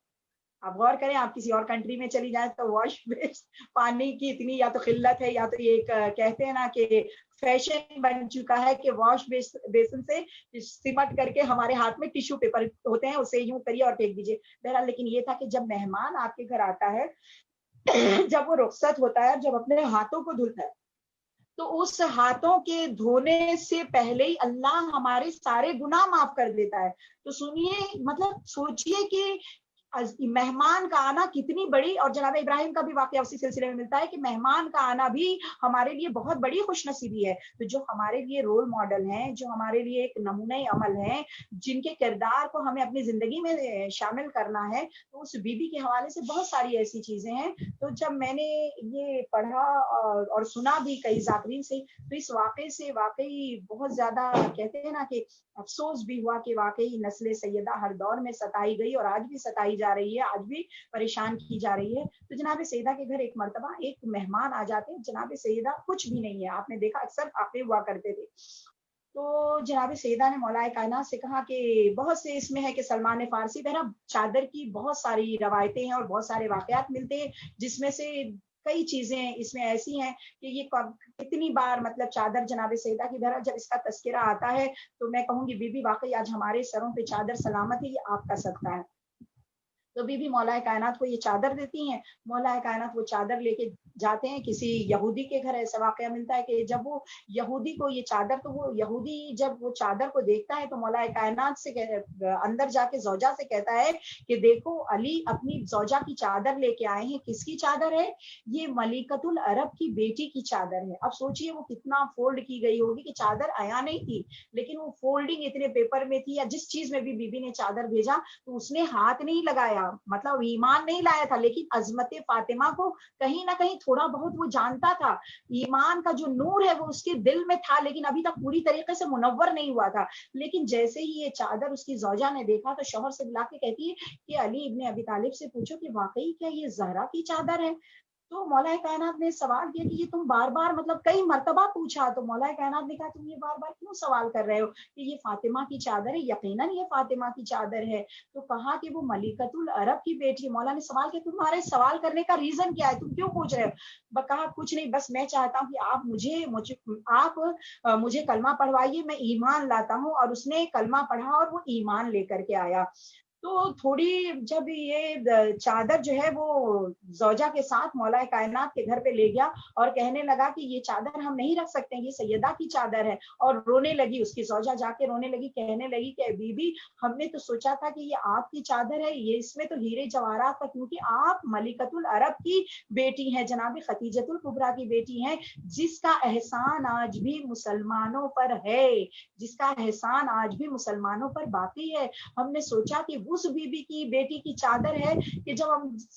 आप गौर करें, आप किसी और कंट्री में चली जाए तो वॉश बेस पानी की इतनी या तो किल्लत है या तो ये एक कहते हैं ना कि फैशन बन चुका है कि बेसन से सिमट करके हमारे हाथ में टिश्यू पेपर होते हैं, उसे यूं करिए और फेंक दीजिए। बहरहाल लेकिन ये था कि जब मेहमान आपके घर आता है जब वो रुखसत होता है, जब अपने हाथों को धुलता है, तो उस हाथों के धोने से पहले ही अल्लाह हमारे सारे गुनाह माफ कर देता है। तो सुनिए, मतलब सोचिए कि मेहमान का आना कितनी बड़ी, और जनाब इब्राहिम का भी वाकया उसी सिलसिले में मिलता है कि मेहमान का आना भी हमारे लिए बहुत बड़ी खुशनसीबी है। तो जो हमारे लिए रोल मॉडल हैं, जो हमारे लिए एक नमूने अमल हैं, जिनके किरदार को हमें अपनी जिंदगी में शामिल करना है, तो उस बीबी के हवाले से बहुत सारी ऐसी चीजें हैं। तो जब मैंने ये पढ़ा और सुना भी कई जाकरीन से, तो इस वाकये से वाकई बहुत ज्यादा कहते हैं ना कि अफसोस भी हुआ कि वाकई नस्ल सैयदा हर दौर में सताई गई और आज भी सताई जा रही है, आज भी परेशान की जा रही है। तो जनाब सैयदा के घर एक मर्तबा एक मेहमान आ जाते हैं, जनाब सैयदा कुछ भी नहीं है, आपने देखा अक्सर फाके हुआ करते थे। तो जनाब सैयदा ने मौलाए कायनात से कहा कि बहुत से इसमें है कि सलमान फारसी बहरा चादर की बहुत सारी रवायतें हैं और बहुत सारे वाकयात मिलते हैं, जिसमें से कई चीजें इसमें ऐसी हैं कि ये कितनी बार मतलब चादर जनाब सैयदा की बहरा जब इसका तस्करा आता है, तो मैं कहूंगी बीबी वाकई आज हमारे सरों पे चादर सलामत है, ये आपका सदका है। तो बीबी मौलाए कायनात को ये चादर देती हैं। मौलाए कायनात वो चादर लेके जाते हैं किसी यहूदी के घर। ऐसा वाकया मिलता है कि जब वो यहूदी को ये चादर, तो वो यहूदी जब वो चादर को देखता है तो मौलाए कायनात से अंदर जाके जौजा से कहता है कि देखो अली अपनी जौजा की चादर लेके आए हैं। किसकी चादर है? ये मलिकतुल अरब की बेटी की चादर है। अब सोचिए वो कितना फोल्ड की गई होगी कि चादर आया नहीं थी, लेकिन वो फोल्डिंग इतने पेपर में थी या जिस चीज में भी बीबी ने चादर भेजा तो उसने हाथ नहीं लगाया, मतलब ईमान नहीं लाया था, लेकिन अजमत फातिमा को कहीं ना कहीं थोड़ा बहुत वो जानता था। ईमान का जो नूर है वो उसके दिल में था, लेकिन अभी तक पूरी तरीके से मुनव्वर नहीं हुआ था। लेकिन जैसे ही ये चादर उसकी जौजा ने देखा तो शौहर से बुला के कहती है कि अली इब्ने अबी तालिब से पूछो कि वाकई क्या ये जहरा की चादर है? तो मौलाए कायनात ने सवाल किया कि ये तुम बार बार मतलब कई मर्तबा पूछा, तो मौलाए कायनात ने कहा तुम ये बार बार क्यों सवाल कर रहे हो कि ये फातिमा की चादर है? यकीनन ये फातिमा की चादर है। तो कहा कि वो मलिकतुल अरब की बेटी है। मौला ने सवाल किया तुम्हारे सवाल करने का रीजन क्या है, तुम क्यों पूछ रहे हो? कहा कुछ नहीं, बस मैं चाहता हूँ कि आप मुझे कलमा पढ़वाइए, मैं ईमान लाता हूँ। और उसने कलमा पढ़ा और वो ईमान लेकर के आया। तो थोड़ी जब ये चादर जो है वो जौजा के साथ मौलाए कायनात के घर पे ले गया और कहने लगा कि ये चादर हम नहीं रख सकते, ये सैयदा की चादर है। और रोने लगी, उसकी जौजा जाके रोने लगी, कहने लगी कि बीबी हमने तो सोचा था कि ये आपकी चादर है, ये इसमें तो हीरे जवाहरात था, क्योंकि आप मलिकतुल अरब की बेटी हैं, जनाब खदीजतुल कुबरा की बेटी हैं, जिसका एहसान आज भी मुसलमानों पर है, जिसका एहसान आज भी मुसलमानों पर बाकी है। हमने सोचा कि उस बीबी की बेटी की चादर है कि जब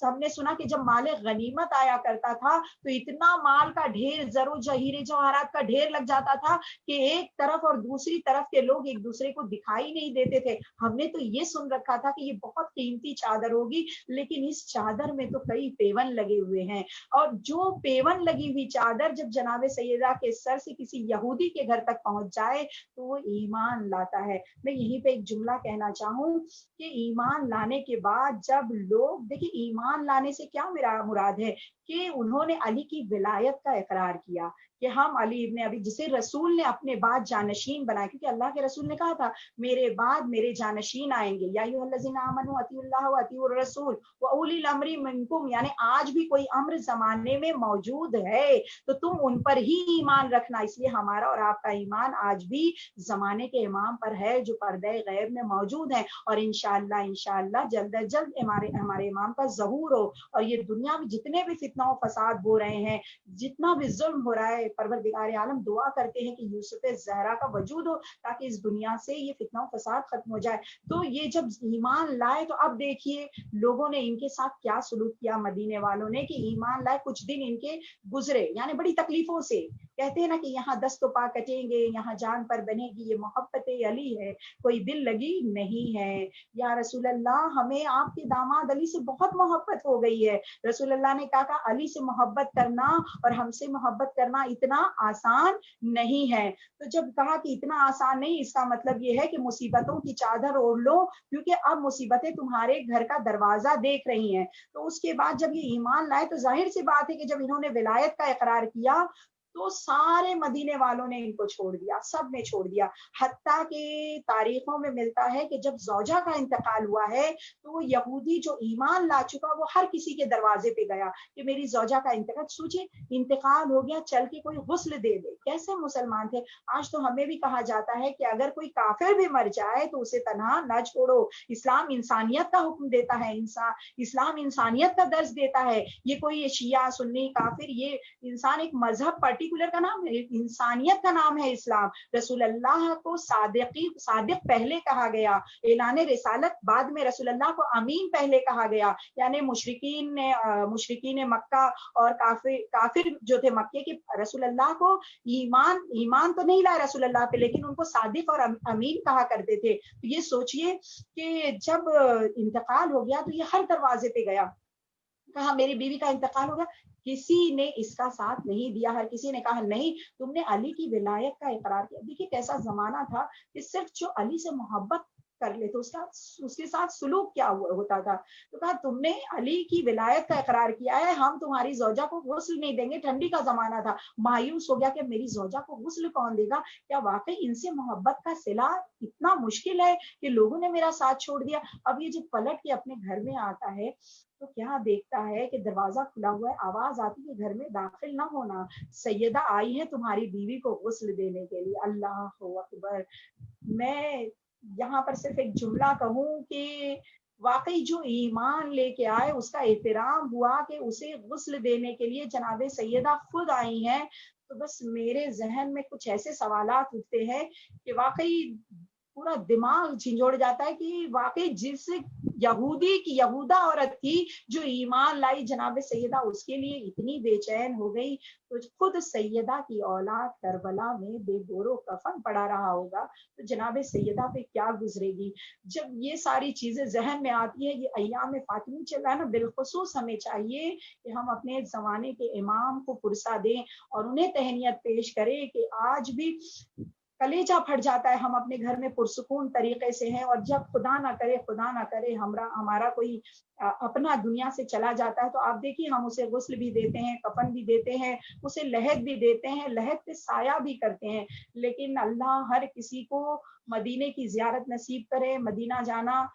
हमने सुना कि जब माले गनीमत आया करता था तो इतना माल का ढेर, जरो हीरे जवाहरात का ढेर लग जाता था कि एक तरफ और दूसरी तरफ के लोग एक दूसरे को दिखाई नहीं देते थे। हमने तो ये सुन रखा था कि ये बहुत कीमती चादर होगी, लेकिन इस चादर में तो कई पेवन लगे हुए हैं। और जो पेवन लगी हुई चादर जब जनाब सैयदा के सर से किसी यहूदी के घर तक पहुंच जाए तो वो ईमान लाता है। मैं यहीं पे एक जुमला कहना चाहूँ कि ईमान लाने के बाद जब लोग, देखिए ईमान लाने से क्या मेरा मुराद है कि उन्होंने अली की विलायत का इकरार किया कि हम अली इब्ने अबी, जिसे रसूल ने अपने बाद जानशीन बनाया, क्योंकि अल्लाह के रसूल ने कहा था मेरे बाद मेरे जानशीन आएंगे, या अय्युहल्लज़ीना आमनू अतीउल्लाह व अतीउर रसूल व उलिल अम्री मिनकुम, यानी आज भी कोई अम्र जमाने में मौजूद है तो तुम उन पर ही ईमान रखना। इसलिए हमारा और आपका ईमान आज भी जमाने के इमाम पर है जो पर्दे गैब में मौजूद है। और इंशाअल्लाह इंशाअल्लाह जल्द अज जल्द हमारे इमाम का ज़हूर हो। और ये दुनिया में जितने भी फितना फसाद हो रहे हैं, जितना भी जुल्म हो रहा है, परवरदिगार आलम दुआ करते हैं कि यूसुफ ज़हरा का वजूद हो ताकि इस दुनिया से ये फितना फसाद खत्म हो जाए। तो ये जब ईमान लाए तो अब देखिए लोगों ने इनके साथ क्या सलूक किया, मदीने वालों ने, कि ईमान लाए, कुछ दिन इनके गुजरे यानी बड़ी तकलीफों से। कहते हैं ना कि यहाँ 10 तो पा कटेंगे, यहाँ जान पर बनेगी, ये मोहब्बत अली है, कोई दिल लगी नहीं है। या रसूल अल्लाह हमें आपके दामाद अली से बहुत मोहब्बत हो गई है। रसूल अल्लाह ने कहा अली से मोहब्बत करना और हमसे मोहब्बत करना इतना आसान नहीं है। तो जब कहा कि इतना आसान नहीं, इसका मतलब ये है कि मुसीबतों की चादर ओढ़ लो, क्योंकि अब मुसीबतें तुम्हारे घर का दरवाजा देख रही हैं। तो उसके बाद जब ये ईमान लाए तो जाहिर सी बात है कि जब इन्होंने विलायत का इकरार किया تو سارے مدینے والوں نے ان کو چھوڑ دیا، سب نے چھوڑ دیا. حتیٰ کہ تاریخوں میں ملتا ہے کہ جب زوجہ کا انتقال ہوا ہے تو وہ یہودی جو ایمان لا چکا وہ ہر کسی کے دروازے پہ گیا کہ میری زوجہ کا انتقال. سوچے انتقال ہو گیا، چل کے کوئی غسل دے دے. کیسے مسلمان تھے. آج تو ہمیں بھی کہا جاتا ہے کہ اگر کوئی کافر بھی مر جائے تو اسے تنہا نہ چھوڑو. اسلام انسانیت کا حکم دیتا ہے، اسلام انسانیت کا درس دیتا ہے. یہ کوئی شیعہ سنی کافر، یہ انسان ایک مذہب پرٹیکولر کا نام ہے، انسانیت کا نام ہے اسلام. رسول اللہ کو صادق پہلے کہا گیا، اعلان رسالت بعد میں، رسول اللہ کو امین پہلے کہا گیا. یعنی مشرکین مکہ اور کافر جو تھے مکے کے، رسول اللہ کو ایمان تو نہیں لائے رسول اللہ پہ، لیکن ان کو صادق اور امین کہا کرتے تھے. تو یہ سوچئے کہ جب انتقال ہو گیا تو یہ ہر دروازے پہ گیا، کہا میری بیوی کا انتقال ہوگا. کسی نے اس کا ساتھ نہیں دیا، ہر کسی نے کہا نہیں تم نے علی کی ولایت کا اقرار کیا. دیکھیے کیسا زمانہ تھا کہ صرف جو علی سے محبت کر لے تو اس کے ساتھ سلوک کیا ہوتا تھا. تو کہا تم نے علی کی ولایت کا اقرار کیا ہے، ہم تمہاری زوجہ کو غسل نہیں دیں گے. ٹھنڈی کا زمانہ تھا، مایوس ہو گیا کہ میری زوجہ کو غسل کون دے گا. کیا واقعی ان سے محبت کا صلہ اتنا مشکل ہے کہ لوگوں نے میرا ساتھ چھوڑ دیا. اب یہ جب پلٹ کے اپنے گھر میں آتا ہے تو کیا دیکھتا ہے کہ دروازہ کھلا ہوا ہے، آواز آتی ہے گھر میں داخل نہ ہونا، سیدہ آئی ہے تمہاری بیوی کو غسل دینے کے لیے. اللہ اکبر. میں یہاں پر صرف ایک جملہ کہوں کہ واقعی جو ایمان لے کے آئے اس کا احترام ہوا کہ اسے غسل دینے کے لیے جناب سیدہ خود آئی ہیں. تو بس میرے ذہن میں کچھ ایسے سوالات اٹھتے ہیں کہ واقعی پورا دماغ جھنجھوڑ جاتا ہے کہ واقعی جس یہودی کی یہودا عورت تھی جو ایمان لائی جناب سیدہ، اس کے لیے اتنی بے چین ہو گئی. تو خود سیدہ کی اولاد کربلا میں بے گور و کفن پڑا رہا ہوگا تو جناب سیدہ پہ کیا گزرے گی. جب یہ ساری چیزیں ذہن میں آتی ہے، یہ ایام فاطمی چل رہا ہے نا، بالخصوص ہمیں چاہیے کہ ہم اپنے زمانے کے امام کو پرسہ دیں اور انہیں تہنیت پیش کریں کہ آج بھی کلیجہ پھٹ جاتا ہے. ہم اپنے گھر میں پرسکون طریقے سے ہیں، اور جب خدا نہ کرے ہمارا کوئی اپنا دنیا سے چلا جاتا ہے تو آپ دیکھیے ہم اسے غسل بھی دیتے ہیں، کفن بھی دیتے ہیں، اسے لحد بھی دیتے ہیں، لحد پہ سایہ بھی کرتے ہیں. لیکن اللہ ہر کسی کو مدینے کی زیارت نصیب کرے، مدینہ جانا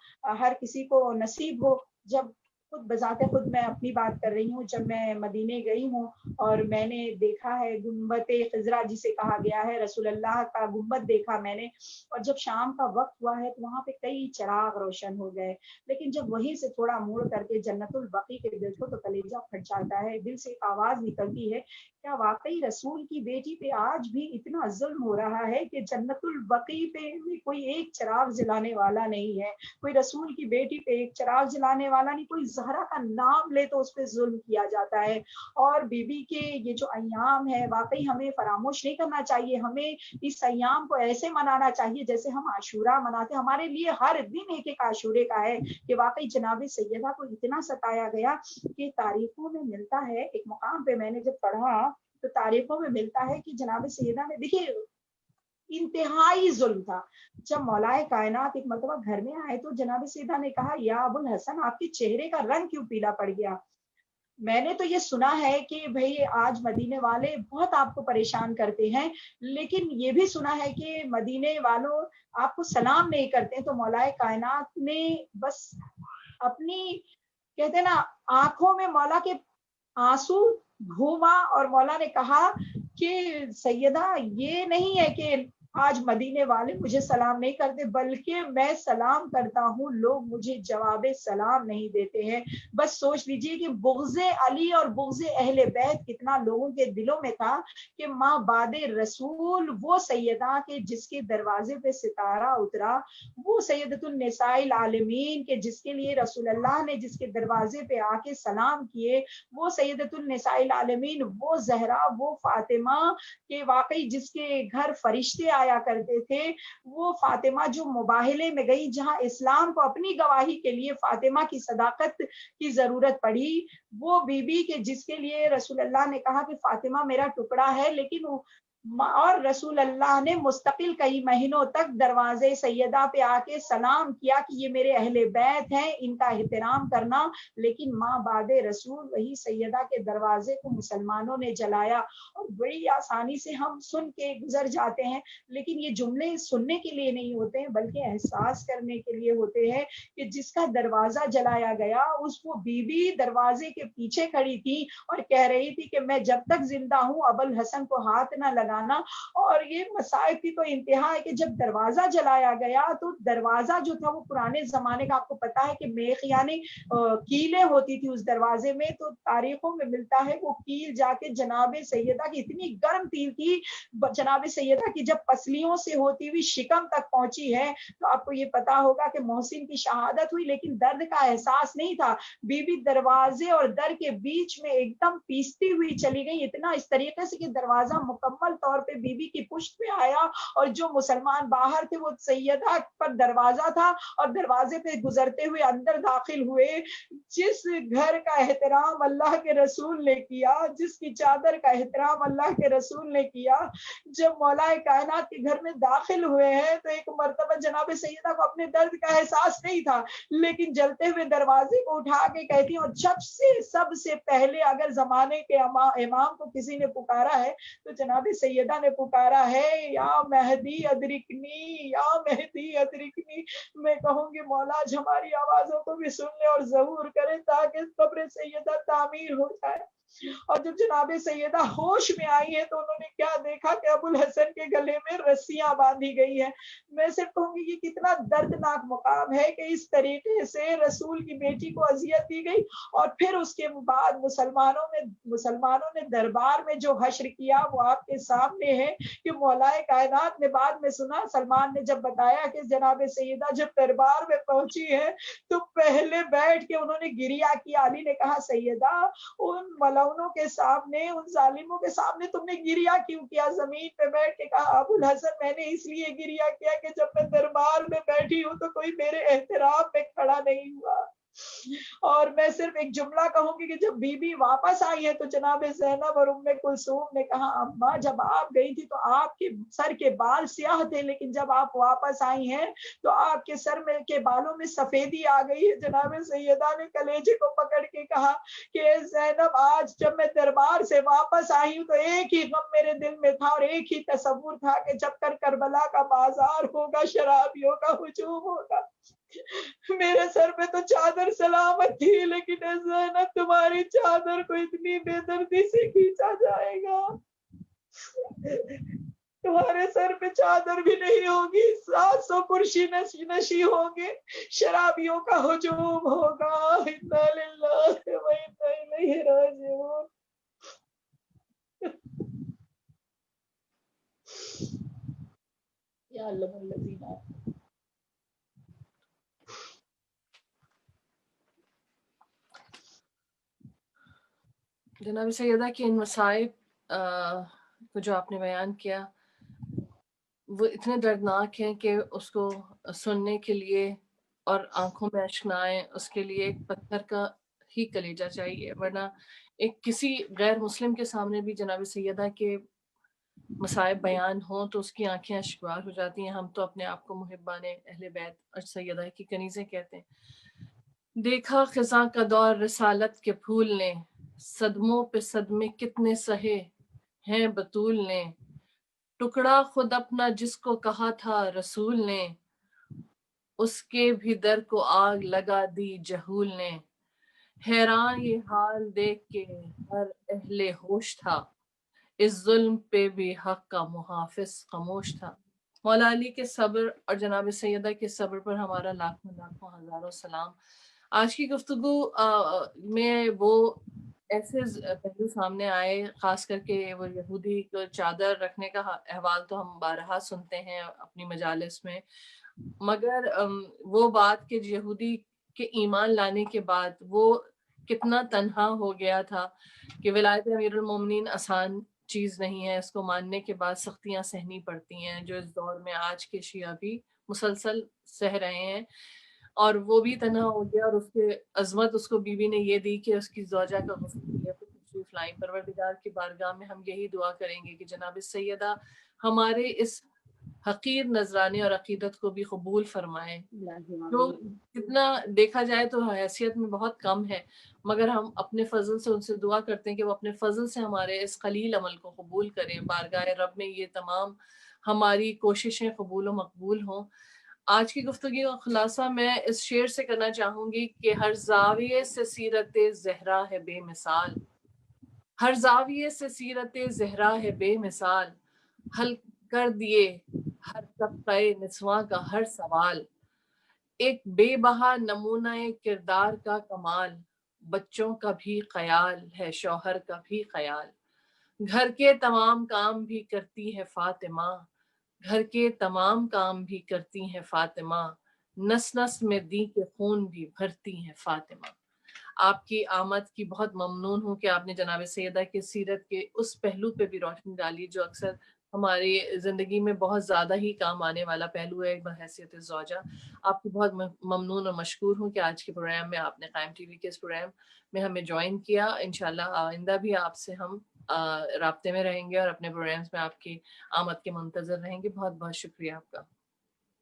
ہر کسی کو نصیب ہو. جب خود بذات خود میں اپنی بات کر رہی ہوں، جب میں مدینے گئی ہوں اور میں نے دیکھا ہے گنبد خضرا جسے کہا گیا ہے، رسول اللہ کا گنبد دیکھا میں نے، اور جب شام کا وقت ہوا ہے تو وہاں پہ کئی چراغ روشن ہو گئے. لیکن جب وہیں سے تھوڑا موڑ کر کے جنت البقیع کے دیکھو تو کلیجہ پھٹ جاتا ہے، دل سے ایک آواز نکلتی ہے کیا واقعی رسول کی بیٹی پہ آج بھی اتنا ظلم ہو رہا ہے کہ جنت البقیع پہ بھی کوئی ایک چراغ جلانے والا نہیں ہے، کوئی رسول کی بیٹی پہ ایک چراغ جلانے والا نہیں، کوئی زہرا کا نام لے تو اس پہ ظلم کیا جاتا ہے. اور بی بی کے یہ جو ایام ہے واقعی ہمیں فراموش نہیں کرنا چاہیے. ہمیں اس ایام کو ایسے منانا چاہیے جیسے ہم عاشورہ مناتے ہیں. ہمارے لیے ہر دن ایک ایک عاشورے کا ہے کہ واقعی جناب سیدہ کو اتنا ستایا گیا کہ تاریخوں میں ملتا ہے، ایک مقام پہ میں نے جب پڑھا تو تاریخوں میں ملتا ہے کہ جناب سیدہ نے دیکھیے انتہائی ظلم تھا. جب مولائے کائنات ایک مرتبہ گھر میں آئے تو جناب سیدہ نے کہا یا ابو الحسن آپ کے چہرے کا رنگ کیوں پیلا پڑ گیا. میں نے تو یہ سنا ہے کہ بھئی آج مدینے والے بہت آپ کو پریشان کرتے ہیں، لیکن یہ بھی سنا ہے کہ مدینے والوں آپ کو سلام نہیں کرتے. تو مولائے کائنات نے بس اپنی کہتے ہیں نا آنکھوں میں مولا کے آنسو گھوما اور مولا نے کہا کہ سیدہ یہ نہیں ہے کہ آج مدینے والے مجھے سلام نہیں کرتے، بلکہ میں سلام کرتا ہوں، لوگ مجھے جواب سلام نہیں دیتے ہیں. بس سوچ لیجئے کہ بغض علی اور بغض اہل بیت کتنا لوگوں کے دلوں میں تھا کہ ماں بعد رسول وہ سیدہ کے جس کے دروازے پہ ستارہ اترا، وہ سیدۃ النساء العالمین کے جس کے لیے رسول اللہ نے جس کے دروازے پہ آ کے سلام کیے، وہ سیدۃ النساء العالمین، وہ زہرا، وہ فاطمہ کہ واقعی جس کے گھر فرشتے آیا کرتے تھے، وہ فاطمہ جو مباہلے میں گئی جہاں اسلام کو اپنی گواہی کے لیے فاطمہ کی صداقت کی ضرورت پڑی، وہ بی بی کہ جس کے لیے رسول اللہ نے کہا کہ فاطمہ میرا ٹکڑا ہے، لیکن اور रसूल अल्लाह ने मुस्तकिल कई महीनों तक दरवाजे सैयदा पे आके सलाम किया कि ये मेरे अहले बैत हैं, इनका एहतराम करना। लेकिन माँ बादे रसूल वही सैयदा के दरवाजे को मुसलमानों ने जलाया। और बड़ी आसानी से हम सुन के गुजर जाते हैं, लेकिन ये जुमले सुनने के लिए नहीं होते हैं, बल्कि एहसास करने के लिए होते हैं कि जिसका दरवाजा जलाया गया उस वो बीबी दरवाजे के पीछे खड़ी थी और कह रही थी कि मैं जब तक जिंदा हूं अबुल हसन को हाथ ना लगाना। और ये मसाइब की तो इंतहा है कि जब दरवाजा जलाया गया तो दरवाजा जो था वो पुराने जमाने का, आपको पता है कि मेख यानी कीलें होती थी उस दरवाजे में, तो तारीखों में मिलता है वो कील जाके जनाब सैयदा की, इतनी गर्म कील थी जनाब सैयदा की, जब पसलियों से होती हुई शिकम तक पहुंची है। तो आपको ये पता होगा कि मोहसिन की शहादत हुई, लेकिन दर्द का एहसास नहीं था। बीबी दरवाजे और दर के बीच में एकदम पीसती हुई चली गई, इतना इस तरीके से कि दरवाजा मुकम्मल तौर पे बीबी की पुष्ट पे आया। और जो मुसलमान बाहर थे वो सैयदा पर दरवाजा था और दरवाजे पे गुजरते हुए अंदर दाखिल हुए। जिस घर का एहतराम अल्लाह के रसूल ने किया, जिसकी चादर का एहतराम अल्लाह के रसूल ने किया, जब मौलाए कायनात के घर में दाखिल हुए हैं तो एक मर्तबा जनाब सैयदा को अपने दर्द का एहसास नहीं था, लेकिन जलते हुए दरवाजे को उठा के कहती हूँ, सबसे पहले अगर जमाने के इमाम को किसी ने पुकारा है तो जनाब सैयदा ने पुकारा है, या मेहदी अदरिकनी, या मेहदी अदरिकनी। मैं कहूंगी मौला आज हमारी आवाजों को भी सुन ले और जहूर करें ताकि कब्र सैयदा तामीर हो जाए। और जब जनाब सैयदा होश में आई है तो उन्होंने क्या देखा कि अबुल हसन के गले में रस्सियां बांधी गई है। मैं सिर्फ कहूंगी ये कितना दर्दनाक मुकाम है कि इस तरीके से रसूल की बेटी को अजियत दी गई। और फिर उसके बाद मुसलमानों ने दरबार में जो हश्र किया वो आपके सामने है कि मौलाए कायनात ने बाद में सुना, सलमान ने जब बताया कि जनाब सैयदा जब दरबार में पहुंची है तो पहले बैठ के उन्होंने गिरिया किया। अली ने कहा सैयदा उन मलौनों के सामने, उन जालिमों के सामने तुमने गिरिया क्यों किया? जमीन पे बैठ के कहा अबुल हसन मैंने इसलिए गिरिया किया कि जब मैं दरबार में बैठी हूं तो कोई मेरे एहतराम में खड़ा नहीं हुआ। और मैं सिर्फ एक जुमला कहूंगी कि जब बीबी वापस आई है तो जनाब ज़ैनब और उम्मे कुलसूम ने कहा अम्मा जब आप गई थी तो आपके सर के बाल स्याह थे, लेकिन जब आप वापस आई हैं तो आपके सर में के बालों में सफेदी आ गई है। जनाब सैयदा ने कलेजे को पकड़ के कहा कि ज़ैनब आज जब मैं दरबार से वापस आई हूँ तो एक ही गम मेरे दिल में था और एक ही तसव्वुर था कि जब तक करबला का बाजार होगा शराबियों का हुजूम होगा। मेरे सर पे तो चादर सलामत थी, लेकिन ज़ैनब तुम्हारी चादर को इतनी बेदर्दी से खींचा जाएगा, तुम्हारे सर पे चादर भी नहीं होगी, 700 कुर्सी नशी होंगे, शराबियों का हुजूम होगा। इन्ना लिल्लाहि व इन्ना इलैहि राजिऊन। या अल्लाह जनाब सैयदा के इन मसाइब को जो आपने बयान किया वो इतने दर्दनाक हैं कि उसको सुनने के लिए और आंखों में अश्क ना आए उसके लिए एक पत्थर का ही कलेजा चाहिए, वरना एक किसी गैर मुस्लिम के सामने भी जनाब सैयदा के मसाइब बयान हो तो उसकी आंखें अश्कवार हो जाती हैं। हम तो अपने आप को मुहिब्बाने अहले बैत और सैयदा की कनीज़ें कहते हैं। देखा खिज़ां का दौर रिसालत के फूल ने, सदमों पे सदमे कितने सहे हैं बतूल ने, टुकड़ा खुद अपना जिसको कहा था रसूल ने, उसके भी दर को आग लगा दी जहूल ने। हैरान ये हाल देख के हर अहले होश था, इस जुल्म पे भी हक का मुहाफिज खामोश था। मौला अली के सब्र और जनाब सैयदा के सब्र पर हमारा लाखों लाखों हजारों सलाम। आज की गुफ्तगू में वो ऐसे पहलू सामने आए, खास करके वो यहूदी को चादर रखने का अहवाल तो हम बारहा सुनते हैं अपनी मजालिस में, मगर वो बात कि यहूदी के ईमान लाने के बाद वो कितना तन्हा हो गया था कि विलायत अमीरुल मोमिनीन आसान चीज़ नहीं है, इसको मानने के बाद सख्तियां सहनी पड़ती हैं जो इस दौर में आज के शिया भी मुसलसल सह रहे हैं। और वो भी तन्हा हो गया और उसके अजमत उसको बीवी ने ये दी कि उसकी ज़ौजा का गुस्ल किया तो तशरीफ فلائیں. پروردگار کی بارگاہ میں ہم یہی دعا کریں گے کہ جناب سیدہ ہمارے اس حقیر نذرانے اور عقیدت کو بھی قبول فرمائیں، جو کتنا دیکھا جائے تو حیثیت میں بہت کم ہے، مگر ہم اپنے فضل سے ان سے دعا کرتے ہیں کہ وہ اپنے فضل سے ہمارے اس قلیل عمل کو قبول کریں. بارگاہ رب میں یہ تمام ہماری کوششیں قبول و مقبول ہوں. آج کی گفتگو کا خلاصہ میں اس شعر سے کرنا چاہوں گی کہ ہر زاویے سے سیرت زہرا ہے بے مثال، ہر زاویے سے سیرت زہرا ہے بے مثال، حل کر دیے ہر طبقہ نسواں کا ہر سوال، ایک بے بہا نمونہ کردار کا کمال، بچوں کا بھی خیال ہے شوہر کا بھی خیال، گھر کے تمام کام بھی کرتی ہے فاطمہ، گھر کے تمام کام بھی کرتی ہیں فاطمہ، نس نس میں دی کے خون بھی بھرتی ہیں فاطمہ. آپ کی آمد کی بہت ممنون ہوں کہ آپ نے جناب سیدہ کی سیرت کے اس پہلو پہ بھی روشنی ڈالی جو اکثر ہماری زندگی میں بہت زیادہ ہی کام آنے والا پہلو ہے بحیثیت زوجہ. آپ کی بہت ممنون اور مشکور ہوں کہ آج کے پروگرام میں آپ نے قائم ٹی وی کے اس پروگرام میں ہمیں جوائن کیا. انشاءاللہ آئندہ بھی آپ سے ہم رابطے میں رہیں گے اور اپنے پروگرامز میں آپ کی آمد کے منتظر رہیں گے. بہت بہت شکریہ آپ کا.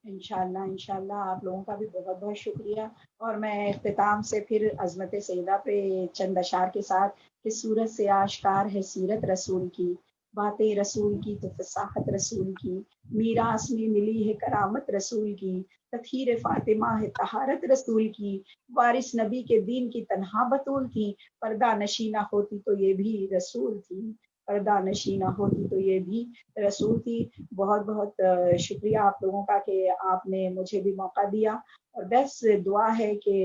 انشاءاللہ آپ لوگوں کا بھی بہت بہت شکریہ. اور میں اختتام سے پھر عظمت سیدہ پہ چند اشعار کے ساتھ کہ صورت سے آشکار ہے سیرت رسول کی، باتیں رسول کی تو فصاحت رسول کی، میراث میں ملی ہے کرامت رسول کی، تطہیر فاطمہ ہے طہارت رسول کی، وارث نبی کے دین کی تنہا بطول تھی، پردہ نشینہ ہوتی تو یہ بھی رسول تھی، پردہ نشینہ ہوتی تو یہ بھی رسول تھی. بہت بہت شکریہ آپ لوگوں کا کہ آپ نے مجھے بھی موقع دیا، اور بس دعا ہے کہ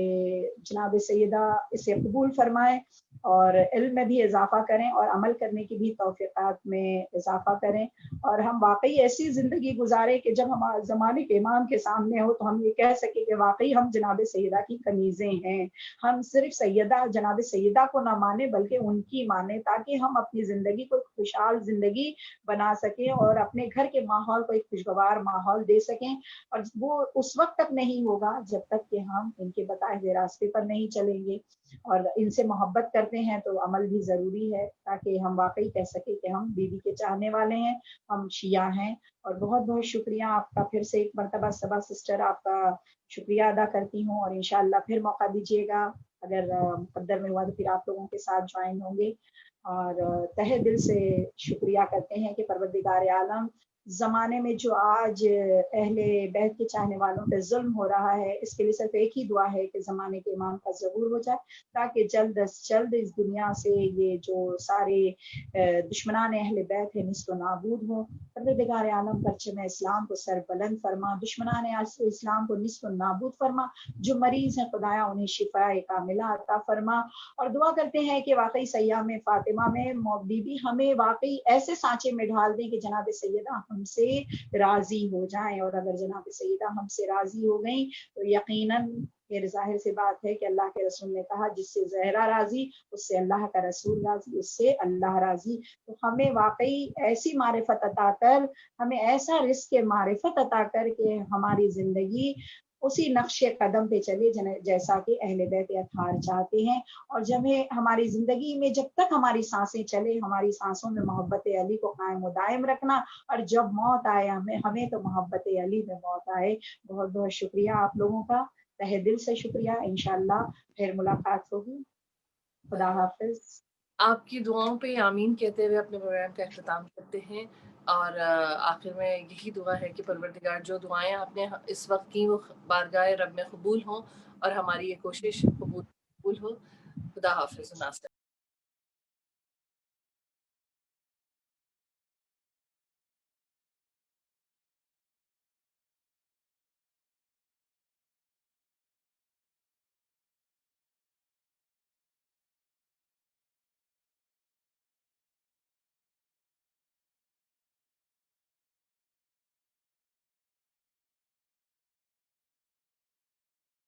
جناب سیدہ اسے قبول فرمائیں اور علم میں بھی اضافہ کریں اور عمل کرنے کی بھی توفیقات میں اضافہ کریں، اور ہم واقعی ایسی زندگی گزارے کہ جب ہم زمانے کے امام کے سامنے ہو تو ہم یہ کہہ سکیں کہ واقعی ہم جناب سیدہ کی کنیزیں ہیں. ہم صرف سیدہ جناب سیدہ کو نہ مانیں بلکہ ان کی مانیں، تاکہ ہم اپنی زندگی کو خوشحال زندگی بنا سکیں اور اپنے گھر کے ماحول کو ایک خوشگوار ماحول دے سکیں. اور وہ اس وقت تک نہیں ہوگا جب تک کہ ہم ان کے بتائے ہوئے راستے پر نہیں چلیں گے. اور ان سے محبت کرتے ہیں تو عمل بھی ضروری ہے تاکہ ہم واقعی کہہ سکیں کہ ہم بیوی کے چاہنے والے ہیں، ہم شیعہ ہیں. اور بہت بہت شکریہ آپ کا پھر سے ایک مرتبہ صبا سسٹر، آپ کا شکریہ ادا کرتی ہوں. اور انشاءاللہ پھر موقع دیجیے گا، اگر مقدر میں ہوا تو پھر آپ لوگوں کے ساتھ جوائن ہوں گے. اور تہہ دل سے شکریہ کرتے ہیں کہ پروردگار عالم زمانے میں جو آج اہل بیت کے چاہنے والوں پہ ظلم ہو رہا ہے، اس کے لیے صرف ایک ہی دعا ہے کہ زمانے کے امام کا ظہور ہو جائے، تاکہ جلد از جلد اس دنیا سے یہ جو سارے دشمنان اہل بیت ہیں نست و نابود ہوں. پروردگار عالم پرچم اسلام کو سر بلند فرما، دشمنان اسلام کو نست و نابود فرما، جو مریض ہیں خدایا انہیں شفاء کاملہ عطا فرما. اور دعا کرتے ہیں کہ واقعی سیام فاطمہ میں بی بی ہمیں واقعی ایسے سانچے میں ڈھال دیں کہ جناب سیدہ ہم سے راضی ہو جائیں، اور اگر جناب سیدہ ہم سے راضی ہو گئیں تو یقیناً یہ ظاہر سی بات ہے کہ اللہ کے رسول نے کہا جس سے زہرا راضی اس سے اللہ کا رسول راضی، اس سے اللہ راضی. تو ہمیں واقعی ایسی معرفت عطا کر، ہمیں ایسا رزق معرفت عطا کر کہ ہماری زندگی اسی نقش قدم پہ چلے جیسا کہ اہل بیت اطہار چاہتے ہیں. اور جب ہماری زندگی میں جب تک ہماری سانسیں چلے، ہماری سانسوں میں محبت علی کو قائم و دائم رکھنا، اور جب موت آئے ہمیں تو محبت علی میں موت آئے. بہت بہت شکریہ آپ لوگوں کا، تہہ دل سے شکریہ. انشاءاللہ پھر ملاقات ہوگی. خدا حافظ. آپ کی دعاؤں پہ آمین کہتے ہوئے اپنے پروگرام کا اختتام کرتے ہیں. اور آخر میں یہی دعا ہے کہ پروردگار جو دعائیں آپ نے اس وقت کی وہ بارگاہ رب میں قبول ہوں اور ہماری یہ کوشش قبول ہو. خدا حافظ.